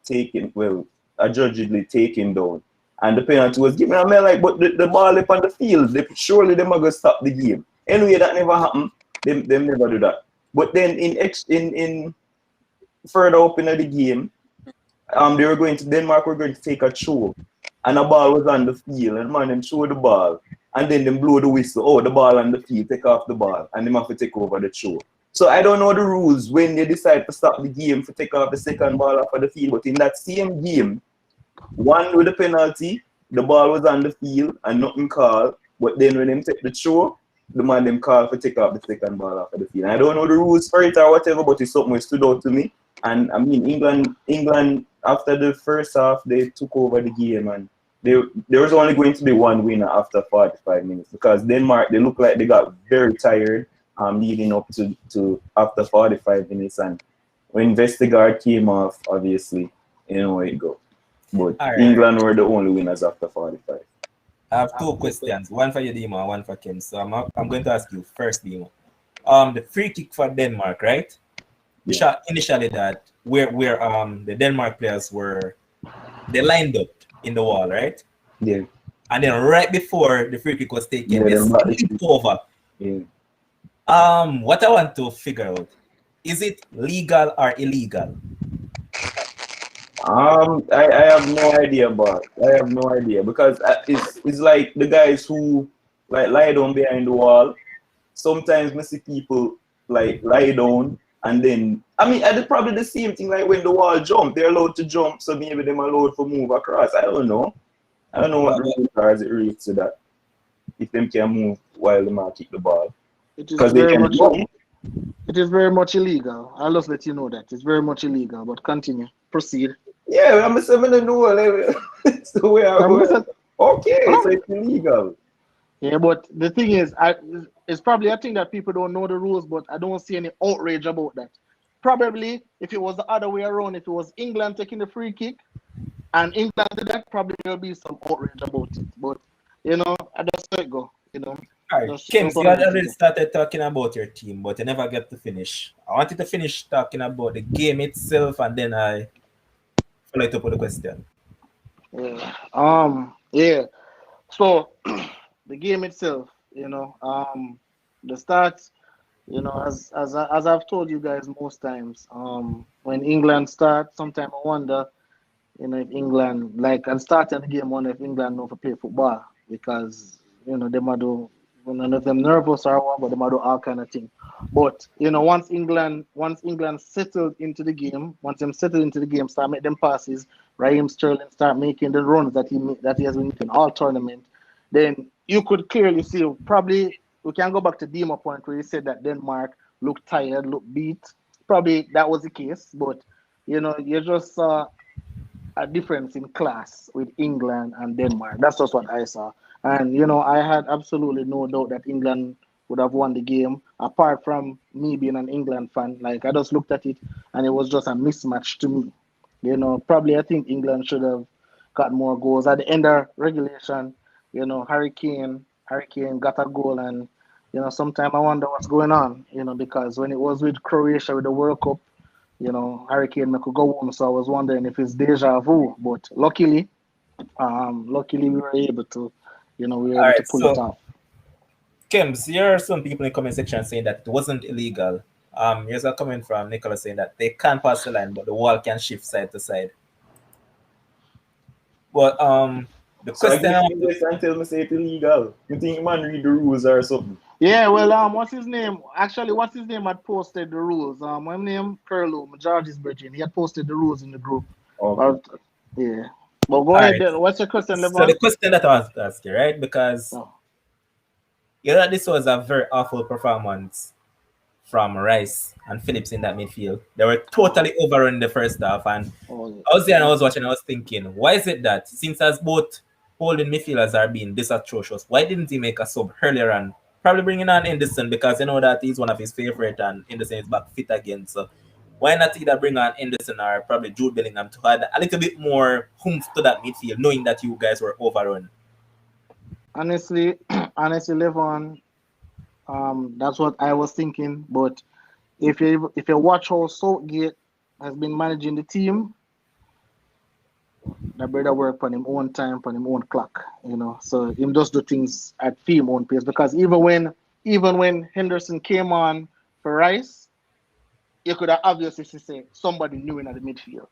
taken, well, adjudgedly taken down. And the penalty was given. I mean, like, but the ball up on the field, surely they are gonna stop the game. Anyway, that never happened. Them never do that. But then in further up in the game, Denmark were going to take a throw, and the ball was on the field, and man them throw the ball, and then them blow the whistle. Oh, the ball on the field, take off the ball, and them have to take over the throw. So I don't know the rules when they decide to stop the game to take off the second ball off of the field. But in that same game, one with the penalty, the ball was on the field and nothing called. But then when them take the throw, the man them call for take off the second ball off of the field. And I don't know the rules for it or whatever, but it's something that stood out to me. And I mean, England after the first half, they took over the game, and there was only going to be one winner after 45 minutes because Denmark, they looked like they got very tired leading up to after 45 minutes. And when Vestergaard came off, obviously, you know where it go. But right. England were the only winners after 45. I have two questions, one for you, Dima, and one for Ken. So I'm going to ask you first, Dima. The free kick for Denmark, right? We shot initially that where the Denmark players they lined up in the wall, right? Yeah. And then right before the free kick was taken, they slipped over. Yeah. What I want to figure out, is it legal or illegal? I have no idea, but I have no idea because it's like the guys who like lie down behind the wall. Sometimes I see people like lie down and then I mean it's probably the same thing like when the wall jump, they're allowed to jump, so maybe they're allowed to move across. I don't know what the rules are as it relates to that. If them can move while the man kick the ball. Because they can jump. It is very much illegal. I'll just let you know that. It's very much illegal, but continue. Proceed. Yeah, I'm saying no. It's the way I was. Okay, so it's illegal. Yeah, but the thing is, it's probably a thing that people don't know the rules, but I don't see any outrage about that. Probably, if it was the other way around, if it was England taking the free kick, and England did that, probably there'll be some outrage about it. But, you know, I just let it go, you know. All right, Kim, you had already started talking about your team, but you never get to finish. I wanted to finish talking about the game itself, and then I follow it up with a question. Yeah. So the game itself, you know, the stats, you know, as I've told you guys most times, when England starts, sometimes I wonder, you know, if England and starting the game, wonder if England know to play football because you know they might do. None of them nervous or what, but they might do all kind of things. But you know, once England settled into the game, start make them passes, Raheem Sterling start making the runs that he has been making all tournament, then you could clearly see. Probably we can go back to Dima point where he said that Denmark looked tired, looked beat. Probably that was the case, but you know, you just saw a difference in class with England and Denmark. That's just what I saw. And, you know, I had absolutely no doubt that England would have won the game, apart from me being an England fan. Like, I just looked at it, and it was just a mismatch to me. You know, probably I think England should have got more goals. At the end of regulation, you know, Harry Kane got a goal, and, you know, sometimes I wonder what's going on, you know, because when it was with Croatia with the World Cup, you know, Harry Kane could go home, so I was wondering if it's deja vu. But luckily we were able to, you know, we were able to pull it off. Kims, here are some people in the comment section saying that it wasn't illegal. Here's a comment from Nicholas saying that they can't pass the line, but the wall can shift side to side. But the So I question guess I you guys can tell me say it's illegal. You think man read the rules or something? Yeah, well, what's his name? Actually, what's his name had posted the rules. My name Curlo, George's Virgin. He had posted the rules in the group. Okay. But yeah. But go all ahead. right. Then. What's your question, So the Levon? question that I was to ask you, right? Because Oh, you know this was a very awful performance from Rice and Phillips in that midfield. They were oh, totally overrun in the first half. And oh, I was there and I yeah. was watching, I was thinking, why is it that since as both holding midfielders are being this atrocious, why didn't he make a sub earlier and probably bringing on Henderson because you know that he's one of his favorite and Henderson is back fit again. So why not either bring on Henderson or probably Jude Bellingham to add a little bit more oomph to that midfield, knowing that you guys were overrun? Honestly, honestly, Levon, that's what I was thinking. But if you watch how Southgate has been managing the team, that brother work on him own time, on him own clock, you know. So him just do things at him own pace. Because even when Henderson came on for Rice, you could have obviously say somebody new in the midfield.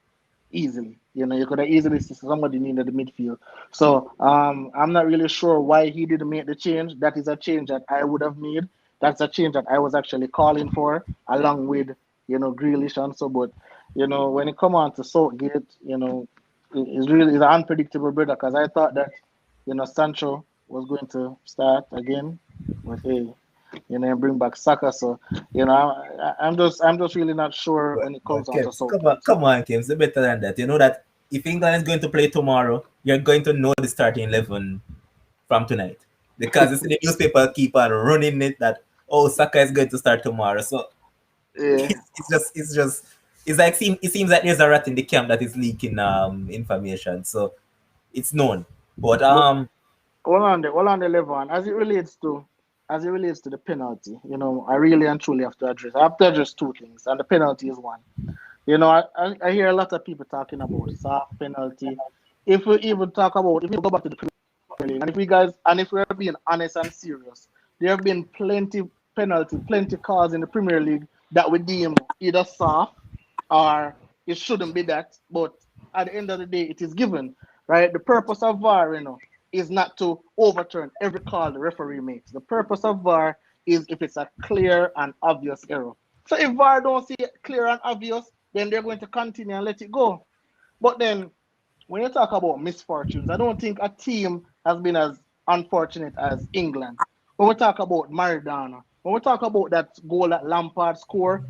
Easily. You know, you could have easily see somebody new in the midfield. So I'm not really sure why he didn't make the change. That is a change that I would have made. That's a change that I was actually calling for, along with Grealish and so. But when it come on to Southgate, it's an unpredictable brother because I thought that Sancho was going to start again, but hey, bring back Saka. So I'm just really not sure when it But comes on to Kems, Southgate. come So on, Kems, do better than that. You know that if England is going to play tomorrow, you're going to know the starting 11 from tonight because you see the newspaper keep on running it that Saka is going to start tomorrow. So yeah, it's like it seems like there's a rat in the camp that is leaking information. So it's known. But but hold on the level, and as it relates to the penalty, I really and truly have to address. I have to address two things, and the penalty is one. I hear a lot of people talking about soft penalty. If we even talk about, if we go back to the Premier League, and if we're being honest and serious, there have been plenty calls in the Premier League that we deem either soft or it shouldn't be that. But at the end of the day, it is given, right? The purpose of VAR, is not to overturn every call the referee makes. The purpose of VAR is if it's a clear and obvious error. So if VAR don't see it clear and obvious, then they're going to continue and let it go. But then when you talk about misfortunes, I don't think a team has been as unfortunate as England. When we talk about Maradona, when we talk about that goal that Lampard scored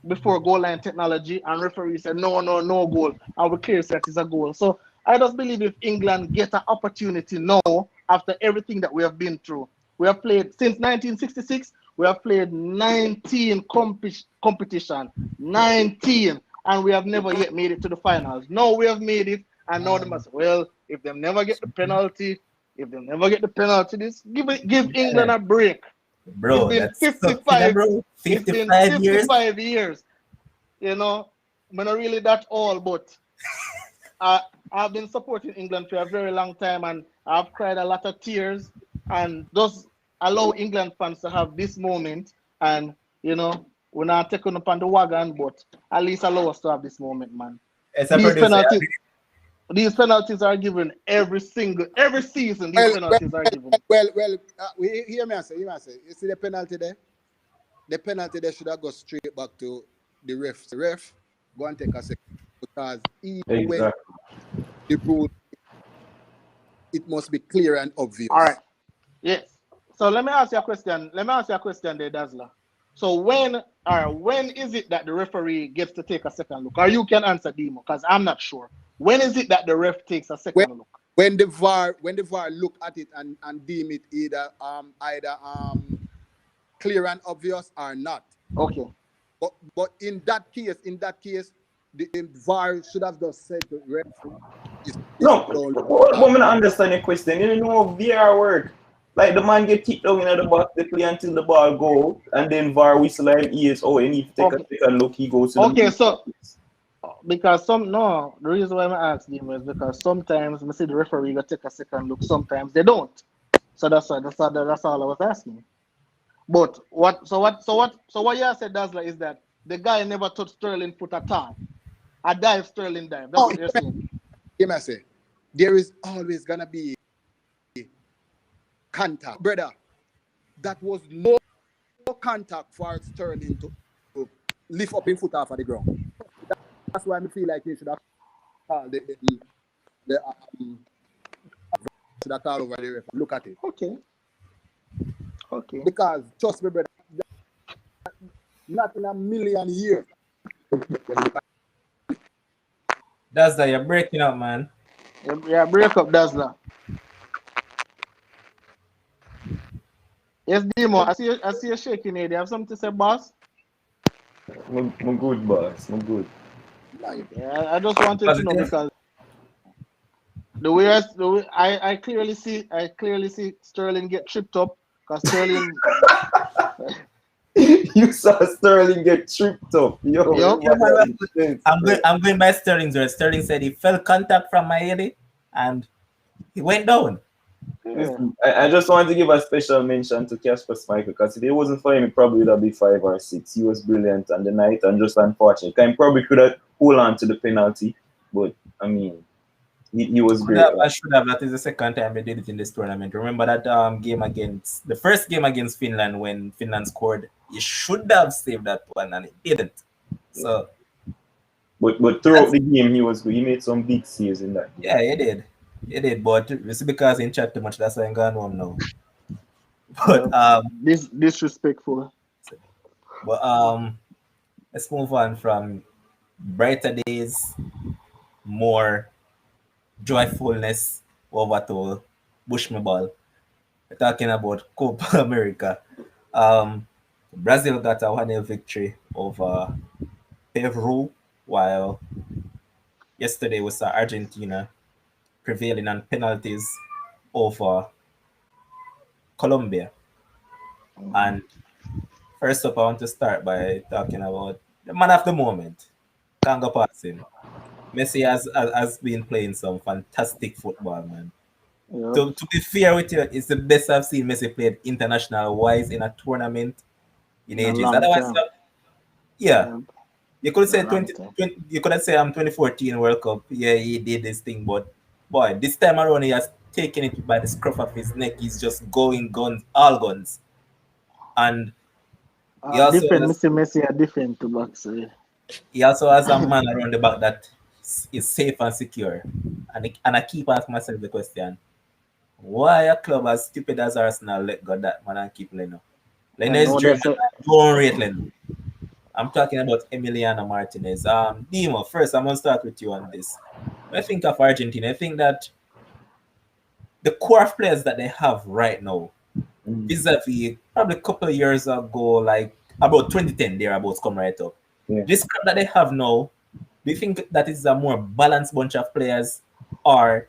before goal line technology, and referee said no, no, no goal, and we clear that is a goal. So I just believe if England get an opportunity now, after everything that we have been through, we have played since 1966. We have played 19 competition, 19, and we have never yet made it to the finals. Now we have made it, and now they must, well, if they never get the penalty, give England yeah, a break. It's bro, been that's something, 55. bro. It's been 55 years. 55 years. I'm not really that old, but I've been supporting England for a very long time, and I've cried a lot of tears. And just allow England fans to have this moment, and we're not taking up on the wagon, but at least allow us to have this moment, man. As a These producer, penalties, these penalties are given every season. These Well, well, penalties are well, given. hear me. I say, you see the penalty there? The penalty there should have gone straight back to the ref. The ref go and take a second because even when Exactly. the rule, it must be clear and All right. obvious. Yes. So let me ask you a question. There, Dazzler. So when is it that the referee gets to take a second look? Or you can answer, Demo, because I'm not sure. When is it that the ref takes a When second look? when the VAR look at it and deem it either clear and obvious or not. Okay. But in that case, the VAR should have just said to the referee, this No, don't look what bad. woman understand your question? You know how VR work. Like the man get kicked down in the box, they play until the ball go, and then VAR whistle him ears. Oh, he need to take a Okay. second look. He goes to the Okay. main So practice. because the reason why I asked him is because sometimes I see the referee go take a second look. Sometimes they don't. So that's all I was asking. But what you said, Dazzler, is that the guy never touched Sterling foot at all. A dive, Sterling dive. That's Oh, what you're saying. hear me say. there is always gonna be contact, brother. That was no contact for Sterling to lift up his foot off of the ground. That's why I feel like he should have called the should have called over the ref. Look at it. Okay. Because trust me, brother, not in a million years. That's that you're breaking up, man. Yeah, break up Dazzler. Yes, Demo, I see you shaking here. Do you have something to say, boss? I'm good, boss. I'm good. Yeah, I just wanted to know because the way I clearly see Sterling get tripped up because Sterling. You saw Sterling get tripped up. Yo, Yep. I'm going by Sterling's word. Sterling said he felt contact from my head and he went down. Listen, I just want to give a special mention to Casper Schmeichel because if it wasn't for him, it probably would have been 5 or 6. He was brilliant on the night and just unfortunate. He probably could have hold on to the penalty, but I mean, he was great. I should have. That is the second time they did it in this tournament. Remember that game against the first game against Finland when Finland scored. He should have saved that one and it didn't. So, but throughout the game, he was good. He made some big saves in that game. Yeah, he did. He did, but it's because he chat too much. That's why I'm going home now. But this disrespectful. But let's move on from brighter days, more joyfulness over to Bushman ball. We're talking about Copa America. Brazil got a 1-0 victory over Peru, while yesterday we saw Argentina prevailing on penalties over Colombia. And first up, I want to start by talking about the man of the moment, Kanga passing. Messi has been playing some fantastic football, man. Yep. To be fair with you, it's the best I've seen Messi played international wise in a tournament in ages. Otherwise, yeah. You could say 20, you could say 2014 World Cup. Yeah, he did this thing, but boy, this time around he has taken it by the scruff of his neck. He's just going guns, all guns. And he also different Messi are different to box. He also has a man around the back that is safe and secure. And I keep asking myself the question, why a club as stupid as Arsenal let go that man and keep Leno? Leno is German, don't rate Leno. I'm talking about Emiliano Martinez. Dimo, first I'm going to start with you on this. When I think of Argentina, I think that the core of players that they have right now, vis-a-vis probably a couple of years ago, like about 2010, they're about to come right up. Yeah. This club that they have now, do you think that is a more balanced bunch of players or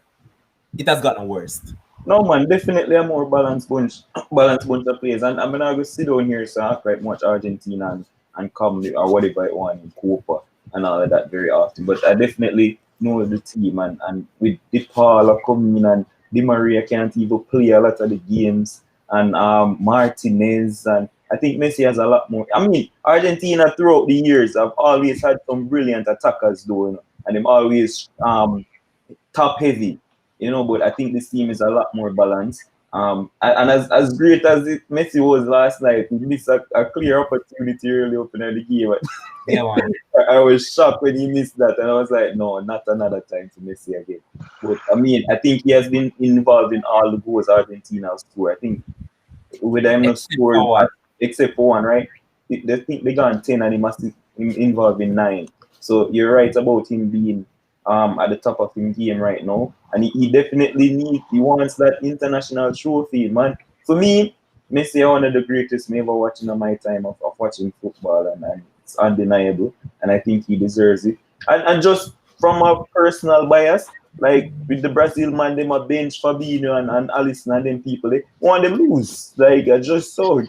it has gotten worse? No, man, definitely a more balanced bunch of players. And I'm not going to sit down here so I act like much Argentina and come or whatever I want in Copa and all of that very often. But I definitely know the team and with Di Paula coming in and Di Maria can't even play a lot of the games and Martinez and I think Messi has a lot more. I mean, Argentina throughout the years have always had some brilliant attackers though, and them always top heavy, but I think this team is a lot more balanced. And as great as Messi was last night, he missed a clear opportunity early opening the game. Yeah, man. I was shocked when he missed that, and I was like, no, not another time for Messi again. But I mean, I think he has been involved in all the goals Argentina score. I think with them not scored except for one, right? They think they got 10 and he must be involved in 9. So you're right about him being at the top of his game right now. And he definitely wants that international trophy, man. For me, Messi is one of the greatest me ever watching in my time of watching football, and it's undeniable. And I think he deserves it. And just from a personal bias, like with the Brazil man, them a bench Fabinho and Alisson and them people, they want them lose. Like I just saw it.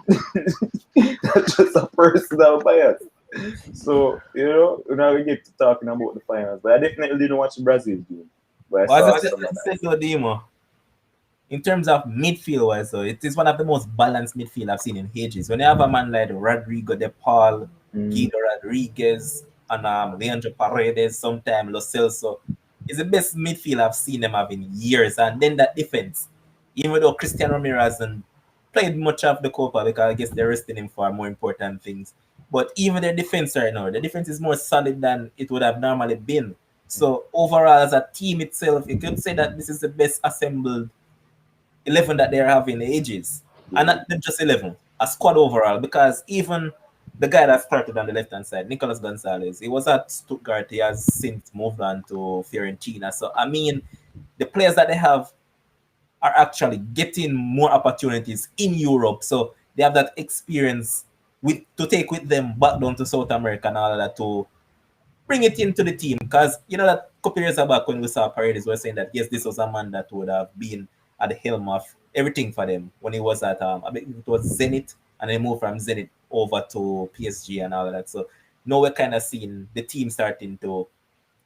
That's just a personal bias. So, we're not going to get to talking about the finals. But I definitely didn't watch the Brazil game. But I saw Dimo, in terms of midfield wise, so it is one of the most balanced midfield I've seen in ages. When you have a man like Rodrigo De Paul, Guido Rodriguez, and Leandro Paredes, sometimes Lo Celso, It's the best midfield I've seen them have in years. And then that defense, even though Cristiano Romero hasn't played much of the Copa because I guess they're resting him for more important things. But even their defense right now, the defense is more solid than it would have normally been. So overall, as a team itself, you could say that this is the best assembled 11 that they're having in ages. And not just 11, a squad overall. Because even the guy that started on the left hand side, Nicolas Gonzalez, he was at Stuttgart. He has since moved on to Fiorentina. So, I mean, the players that they have are actually getting more opportunities in Europe. So, they have that experience to take with them back down to South America and all of that to bring it into the team. Because, you know, that a couple years back when we saw Paredes, we were saying that, yes, this was a man that would have been at the helm of everything for them when he was at, I think it was Zenit, and then moved from Zenit over to PSG and all of that. So now we're kind of seeing the team starting to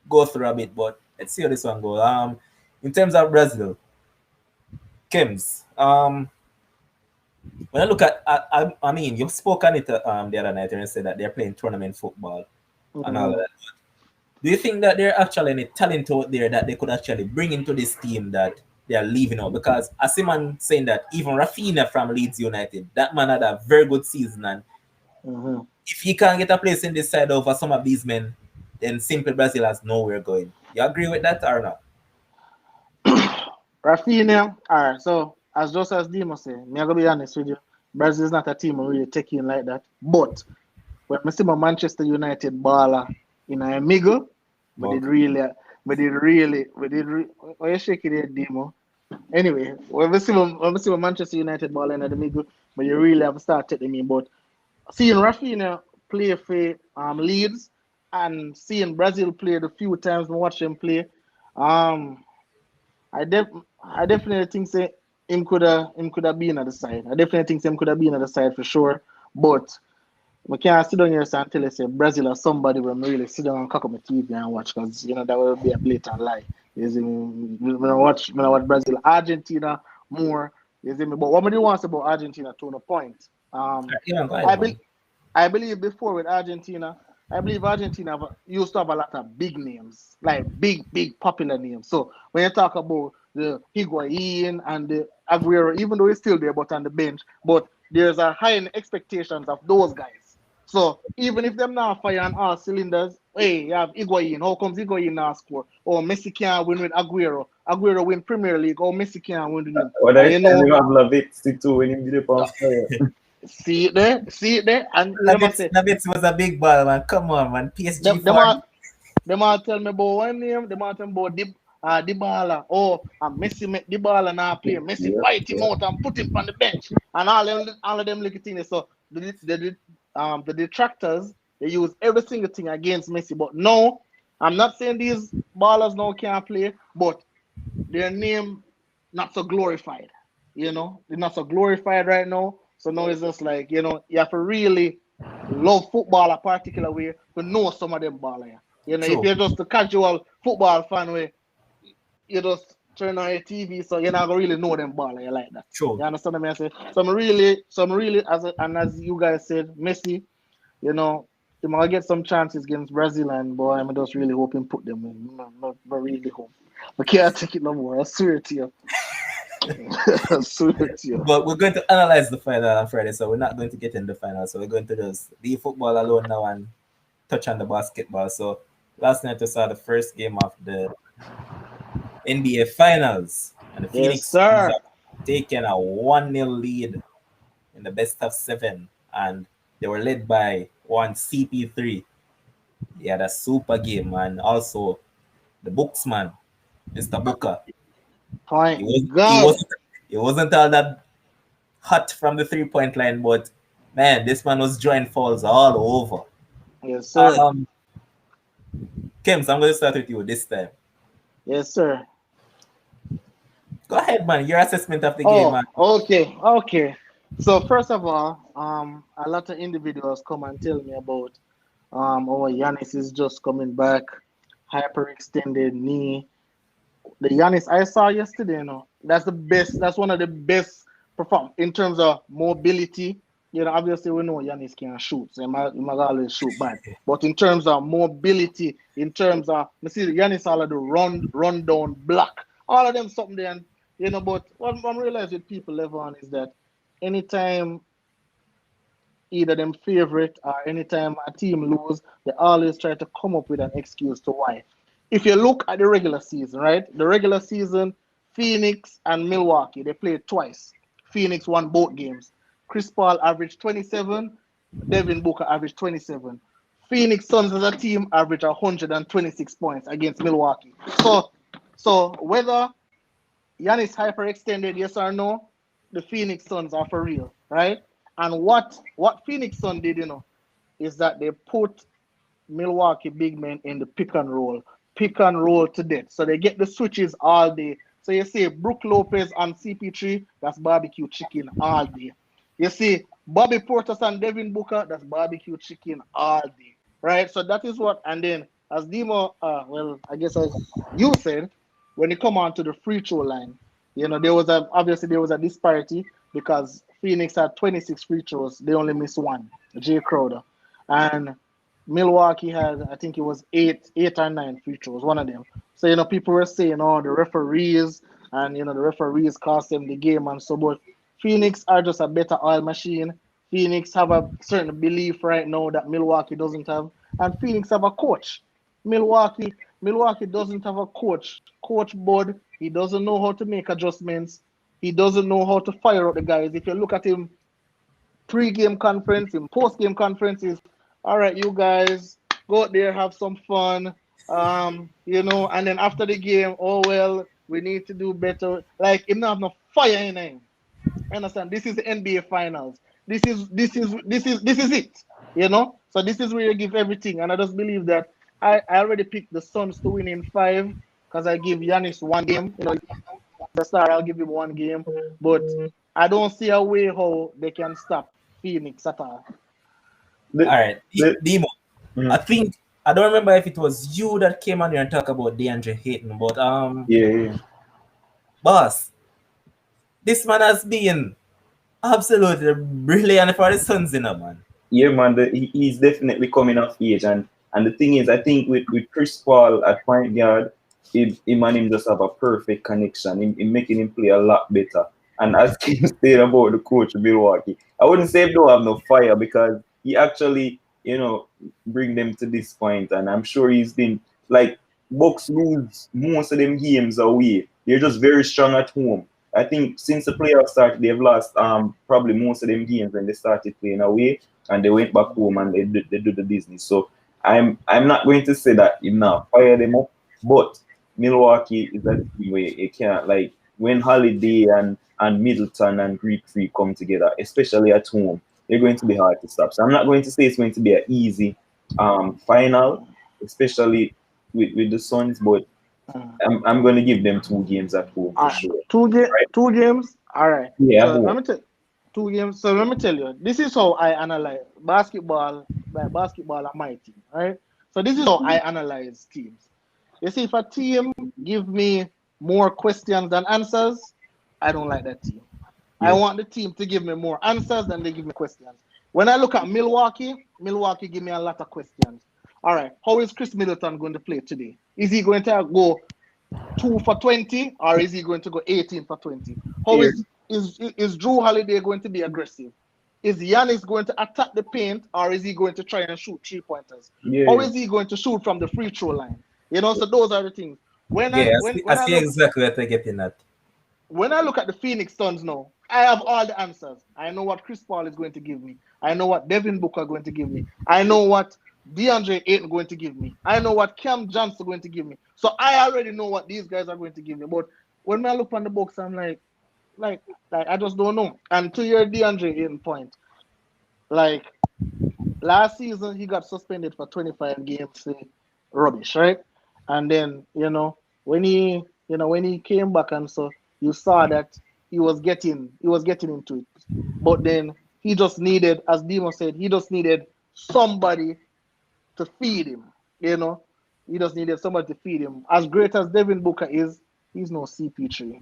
go through a bit, but let's see how this one goes. In terms of Brazil, Kems, when I look at, I mean, you spoke on it the other night and you said that they're playing tournament football and all of that. Do you think that there are actually any talent out there that they could actually bring into this team that they are leaving out? Because I see man saying that even Rafinha from Leeds United, that man had a very good season, and if he can't get a place in this side over some of these men, then simply Brazil has nowhere going. You agree with that or not? Rafinha, all right. So as just as Dimo said, me I gonna be honest with you, Brazil is not a team who really take in like that. But when I see my Manchester United baller in a middle, but it really, why you shaking it, Demo? Anyway, when we see my Manchester United baller in the middle, but you really have to start taking me. But seeing Rafinha play for Leeds and seeing Brazil play the few times we watch him play, I definitely think say him could have been at the side. I definitely think him could have been at the side for sure. But we can't sit down here and tell you say Brazil or somebody will really sit down and cock up my TV and watch, because you know that will be a blatant lie. You see me? When I watch Brazil, Argentina more. You see me? But what I do want to say about Argentina to a point. Yeah, go I ahead, be, man. I believe before with Argentina, I believe Argentina used to have a lot of big names, like big popular names. So when you talk about the Higuain and the Aguero, even though he's still there but on the bench, but there's a high expectations of those guys. So even if them now fire on all cylinders, hey, you have Higuain. How comes Higuain now score? Or Messi can't win with Aguero. Aguero win Premier League. Or Messi can't win with him. What And I you tell know, you have Lavezzi too when you did it on fire. see it there, and them I say Nabits was a big ball, man. Come on, man. them, PSG them form. are them all tell me about one name. Them all tell me about Dybala. Oh, and Messi make Dybala now play. Messi Yeah, fight him yeah. out and put him on the bench. And all of them little things. So the detractors, they use every single thing against Messi. But no, I'm not saying these ballers now can't play, but their name not so glorified. You know, they're not so glorified right now. So now it's just like, you know, you have to really love football a particular way to know some of them baller. You know, if True, you're just a casual football fan where you just turn on your TV, so you're not gonna really know them baller like that. true. You understand what I say? Some really, as you guys said, Messi, you know, he might get some chances against Brazil, and boy, I'm just really hoping put them in. Not really hope. I can't take it no more. I swear to you. I swear to you. But we're going to analyze the final on Friday, so we're not going to get in the final. So we're going to just leave football alone now and touch on the basketball. So last night we saw the first game of the NBA Finals, and the Yes, Phoenix Suns sir. have taken a 1-0 lead in the best of seven, and they were led by one CP3. He had a super game, and also the Booksman, Mr. Booker. He Point was he God. wasn't he wasn't all that hot from the 3 point line, but man, this man was drawing fouls all over. Yes, sir. Um, Kim, so I'm going to start with you this time. Yes, sir. Go ahead, man. Your assessment of the game, Oh, man. okay. So first of all, a lot of individuals come and tell me about oh, Giannis is just coming back, hyperextended knee. The Giannis I saw yesterday, you know, that's the best. That's one of the best perform in terms of mobility. obviously we know Giannis can shoot, so he might always shoot bad. But in terms of mobility, in terms of, I see Giannis all of the run down, block, all of them something there. And, but what I'm realizing with people level on is that anytime either them favorite or anytime a team lose, they always try to come up with an excuse to why. If you look at the regular season, right? The regular season, Phoenix and Milwaukee, they played twice. Phoenix won both games. Chris Paul averaged 27, Devin Booker averaged 27. Phoenix Suns as a team averaged 126 points against Milwaukee. So whether Giannis hyperextended, yes or no, the Phoenix Suns are for real, right? And what Phoenix Suns did, is that they put Milwaukee big men in the pick and roll to death. So they get the switches all day. So you see Brook Lopez and CP3, that's barbecue chicken all day. You see Bobby Portis and Devin Booker, that's barbecue chicken all day, right? So that is what. And then as Demo, I guess as you said, when you come on to the free throw line, there was a disparity because Phoenix had 26 free throws, they only missed one, Jay Crowder, and Milwaukee had, I think it was eight or nine free throws, one of them. So people were saying, oh, the referees and the referees cost them the game and so. But Phoenix are just a better oil machine. Phoenix have a certain belief right now that Milwaukee doesn't have, and Phoenix have a coach. Milwaukee doesn't have a coach. Coach Bud, he doesn't know how to make adjustments. He doesn't know how to fire up the guys. If you look at him pre-game conference, in post-game conferences, all right, you guys, go out there, have some fun. And then after the game, oh well, we need to do better. Like him not have no fire in him. Understand? This is the NBA finals. This is it. So this is where you give everything. And I just believe that I already picked the Suns to win in 5 because I give Giannis one game. The star, I'll give him one game. But I don't see a way how they can stop Phoenix at all. All right, Demo. I don't remember if it was you that came on here and talked about DeAndre Hayton, but yeah. boss, this man has been absolutely brilliant for the Suns, man. Yeah, man, he's definitely coming of age, and the thing is, I think with Chris Paul at point guard, him and him just have a perfect connection. In making him play a lot better. And as Kim said about the coach of Milwaukee, I wouldn't say he don't have no fire because he actually, bring them to this point. And I'm sure he's been like Bucks lose most of them games away. They're just very strong at home. I think since the playoffs started, they've lost probably most of them games when they started playing away, and they went back home and they do the business. So I'm not going to say that him now fire them up, but Milwaukee is a team where it can't, like when Holiday and Middleton and Greek Freak come together, especially at home, they're going to be hard to stop. So I'm not going to say it's going to be an easy final, especially with the Suns, but I'm going to give them 2 games at home for sure. 2 games? All right. Yeah, so let me tell 2 games. So let me tell you, this is how I analyze basketball, like basketball at my team, right? So this is how I analyze teams. You see, if a team give me more questions than answers, I don't like that team. Yeah. I want the team to give me more answers than they give me questions. When I look at Milwaukee give me a lot of questions. All right, how is Chris Middleton going to play today? Is he going to go 2 for 20 or is he going to go 18 for 20? How is Jrue Holiday going to be aggressive? Is Giannis going to attack the paint or is he going to try and shoot 3-pointers? Yeah. How is he going to shoot from the free throw line? So those are the things. I see exactly what they're getting at. When I look at the Phoenix Suns now, I have all the answers. I know what Chris Paul is going to give me. I know what Devin Booker is going to give me. I know what DeAndre Ayton going to give me. I know what Cam Johnson going to give me. So I already know what these guys are going to give me. But when I look on the box, I'm like I just don't know. And to your DeAndre Ayton point, like last season he got suspended for 25 games, rubbish, right? And then when he came back and so you saw that he was getting into it. But then he just needed, as Demo said, he just needed somebody to feed him. He just needed somebody to feed him. As great as Devin Booker is, he's no CP3.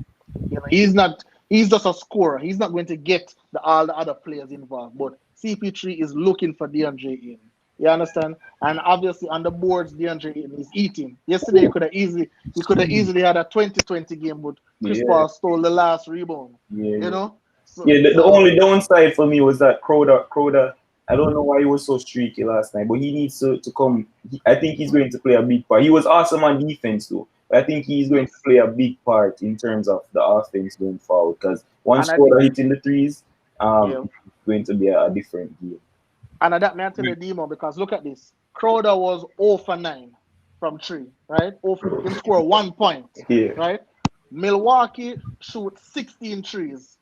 He's not He's just a scorer. He's not going to get all the other players involved. But CP3 is looking for DeAndre in. You understand? And obviously on the boards, DeAndre in is eating. Yesterday he could have easily had a 20-20 game, but Chris Yeah. Paul stole the last rebound. Yeah. You know? The only downside for me was that Crowder. I don't know why he was so streaky last night, but he needs to come. I think he's going to play a big part. He was awesome on defense too, but I think he's going to play a big part in terms of the offense going forward. Because once Crowder hitting the threes, it's going to be a different game. And that man tell you, Demo, because look at this. Crowder was 0 for 9 from 3, right? He scored 1 point, right? Milwaukee shoot 16 threes,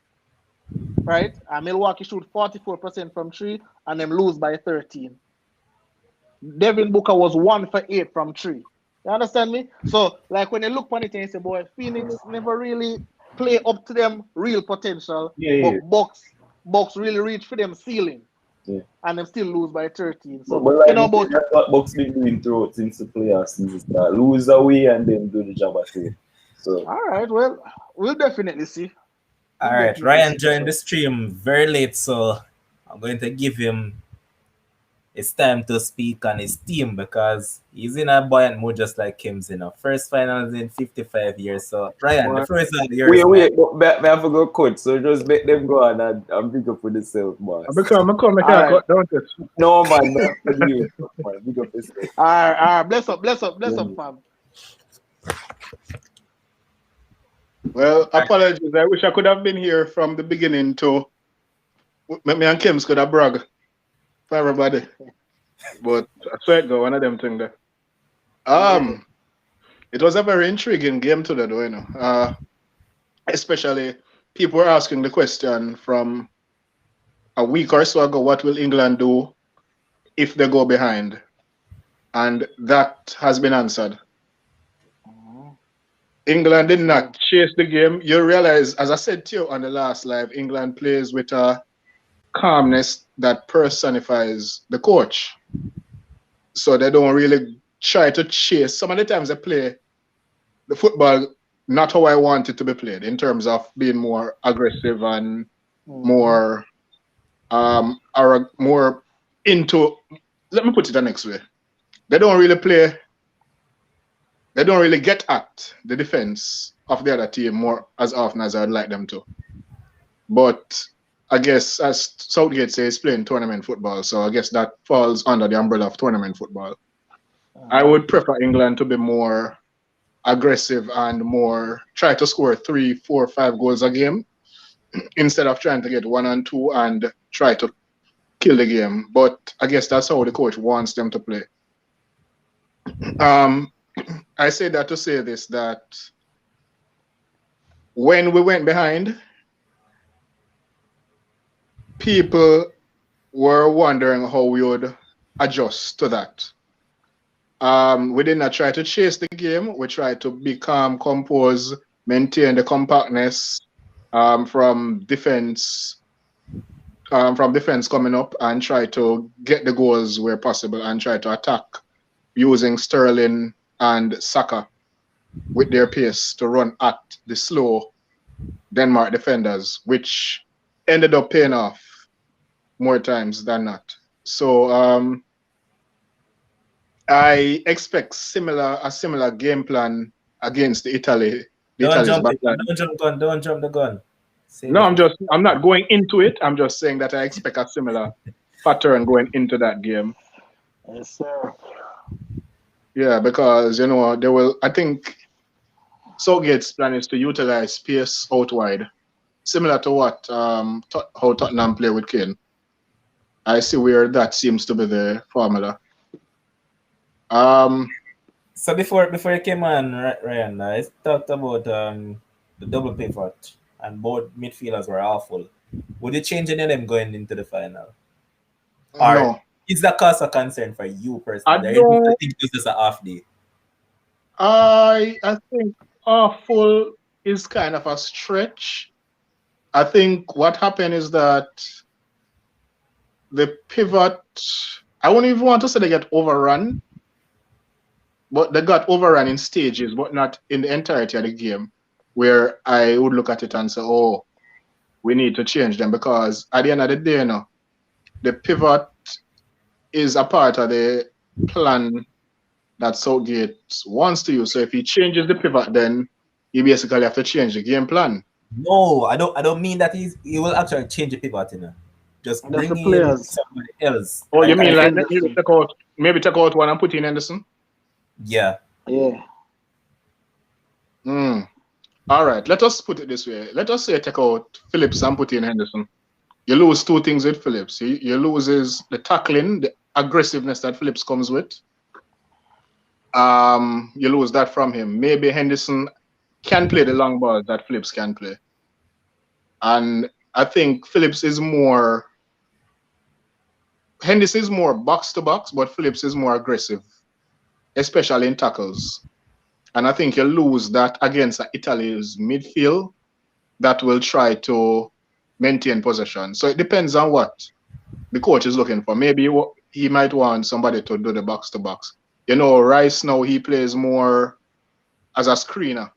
right? And Milwaukee shoot 44% from 3, and them lose by 13. Devin Booker was 1 for 8 from 3. You understand me? So, like when you look on it and you say, boy, Phoenix never really play up to them real potential, but Bucks really reach for them ceiling. Yeah. And them still lose by 13. So, but like that's what Bucks been doing throughout since the playoff season start. Lose away and then do the job at home. So all right, well, we'll definitely see. All right, Ryan joined the stream very late, so I'm going to give him his time to speak on his team because he's in a buoyant mood just like Kim's in a first finals in 55 years. So, Ryan, the first one yours. Wait, but I have to go cut, so just let them go on and pick up for themselves, boss. I can't cut, don't it? No, man, for you. Pick up yourself. All right, bless up, fam. Well, apologies. I wish I could have been here from the beginning to me and Kim's could have brag for everybody. But I swear to God, one of them things there. It was a very intriguing game today, though, you know. Especially people were asking the question from a week or so ago, what will England do if they go behind? And that has been answered. England did not chase the game. You realize, as I said to you on the last live, England plays with a calmness that personifies the coach. So they don't really try to chase. Some of the times they play the football not how I want it to be played in terms of being more aggressive and more more into, let me put it the next way. They don't really get at the defense of the other team more as often as I'd like them to. But I guess, as Southgate says, playing tournament football, so I guess that falls under the umbrella of tournament football. I would prefer England to be more aggressive and more try to score 3, 4, 5 goals a game instead of trying to get 1 and 2 and try to kill the game. But I guess that's how the coach wants them to play. I say that to say this, that when we went behind, people were wondering how we would adjust to that. We did not try to chase the game. We tried to be calm, compose, maintain the compactness from defense coming up, and try to get the goals where possible and try to attack using Sterling and Saka with their pace to run at the slow Denmark defenders, which ended up paying off more times than not. So I expect a similar game plan against Italy. Don't jump the gun. No, I'm not going into it. I'm just saying that I expect a similar pattern going into that game. Yes, sir. Yeah, because I think Southgate's plan is to utilize pace out wide, similar to what how Tottenham play with Kane. I see where that seems to be the formula. So before you came on, Ryan, I talked about the double pivot, and both midfielders were awful. Would you change any of them going into the final? Or no. Is that cause of concern for you personally? I think this is an off day. I think awful is kind of a stretch. I think what happened is that the pivot, I wouldn't even want to say they get overrun, but they got overrun in stages, but not in the entirety of the game, where I would look at it and say, oh, we need to change them because at the end of the day, the pivot is a part of the plan that Southgate wants to use. So if he changes the pivot, then you basically have to change the game plan. No, I don't mean that he will actually change the pivot, Just That's the bring in players. somebody else. Oh, you mean Like like Henderson. maybe take out one and put in Henderson? Yeah. Yeah. All right, let us put it this way. Let us say take out Phillips and put in Henderson. You lose two things with Phillips. You loses the tackling, the aggressiveness that Phillips comes with. You lose that from him. Maybe Henderson can play the long balls that Phillips can play. And I think Henderson is more box to box, but Phillips is more aggressive, especially in tackles. And I think you lose that against Italy's midfield that will try to maintain possession. So it depends on what the coach is looking for. Maybe he might want somebody to do the box to box. Rice now, he plays more as a screener.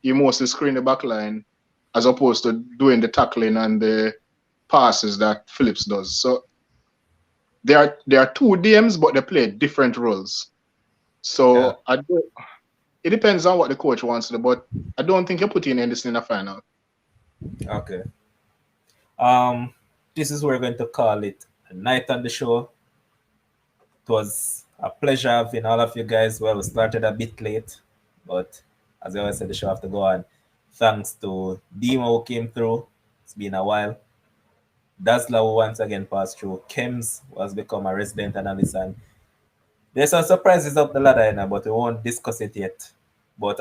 He mostly screen the back line as opposed to doing the tackling and the passes that Phillips does. So there are two DMs, but they play different roles. So it depends on what the coach wants to do, but I don't think you're putting Henderson in the final. Okay. This is what we're going to call it a night on the show. It was a pleasure having all of you guys. Well, we started a bit late, but as I always said, the show have to go on. Thanks to Demo who came through. It's been a while. Dazzler who once again passed through. Kems who has become a resident analyst, and there's some surprises up the ladder, but we won't discuss it yet. But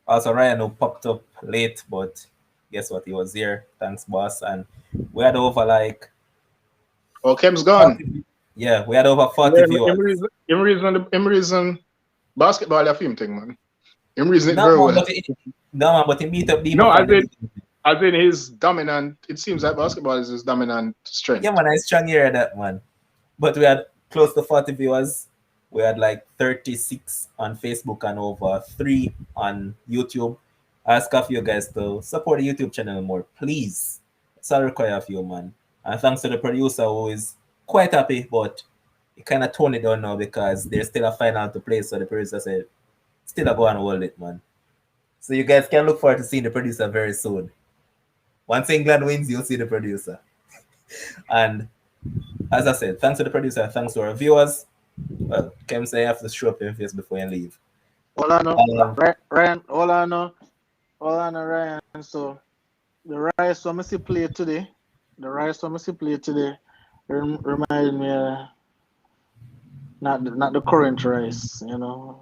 also Ryan who popped up late, but guess what? He was here. Thanks, boss. And we had over like Kem's gone. 40, yeah, we had over 40 viewers. Him reason basketball a film thing, man. Him reason it No, very man, well. but he beat up No, as in his dominant. It seems like basketball is his dominant strength. Yeah, man, I strong here that, man. But we had close to 40 viewers. We had like 36 on Facebook and over 3 on YouTube. I ask a few guys to support the YouTube channel more, please. That's all I require of you, man. And thanks to the producer who is quite happy, but he kind of toned it down now because there's still a final to play. So the producer said, still a go and hold it, man. So you guys can look forward to seeing the producer very soon. Once England wins, you'll see the producer. And as I said, thanks to the producer, thanks to our viewers. Well, Kem say you have to show up your face before you leave. Hold on, Ryan. Hold on, Ryan. So the Rice I see play today. Remind me, not the current Rice.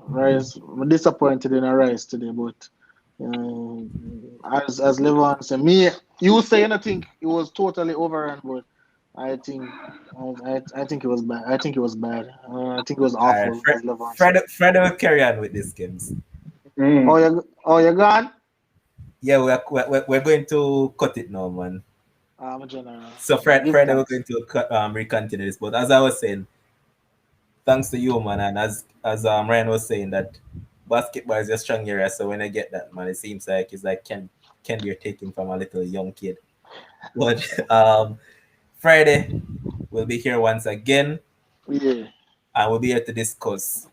Rice. I'm disappointed in a Rice today, but as Levon said, you saying I think it was totally overrun, but I think it was bad. I think it was bad. I think it was awful. Fred will carry on with these games. Oh, you're gone? Yeah, we're going to cut it now, man. So Friday we're going to recontinue this. But as I was saying, thanks to you, man, and as Ryan was saying that basketball is a strong area. So when I get that, man, it seems like it's like can be taken from a little young kid. But Friday we'll be here once again. Yeah. And we'll be here to discuss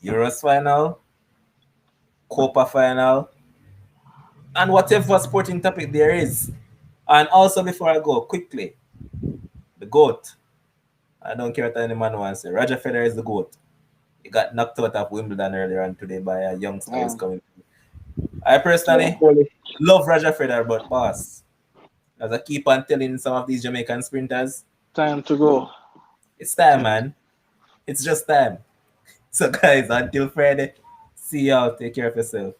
Euros final, Copa final, and whatever sporting topic there is. And also, before I go, quickly, the GOAT. I don't care what any man wants to say. Roger Federer is the GOAT. He got knocked out of Wimbledon earlier on today by a youngster who's coming. I personally love Roger Federer, but boss, as I keep on telling some of these Jamaican sprinters, time to go. It's time, man. It's just time. So, guys, until Friday, see y'all. Take care of yourself.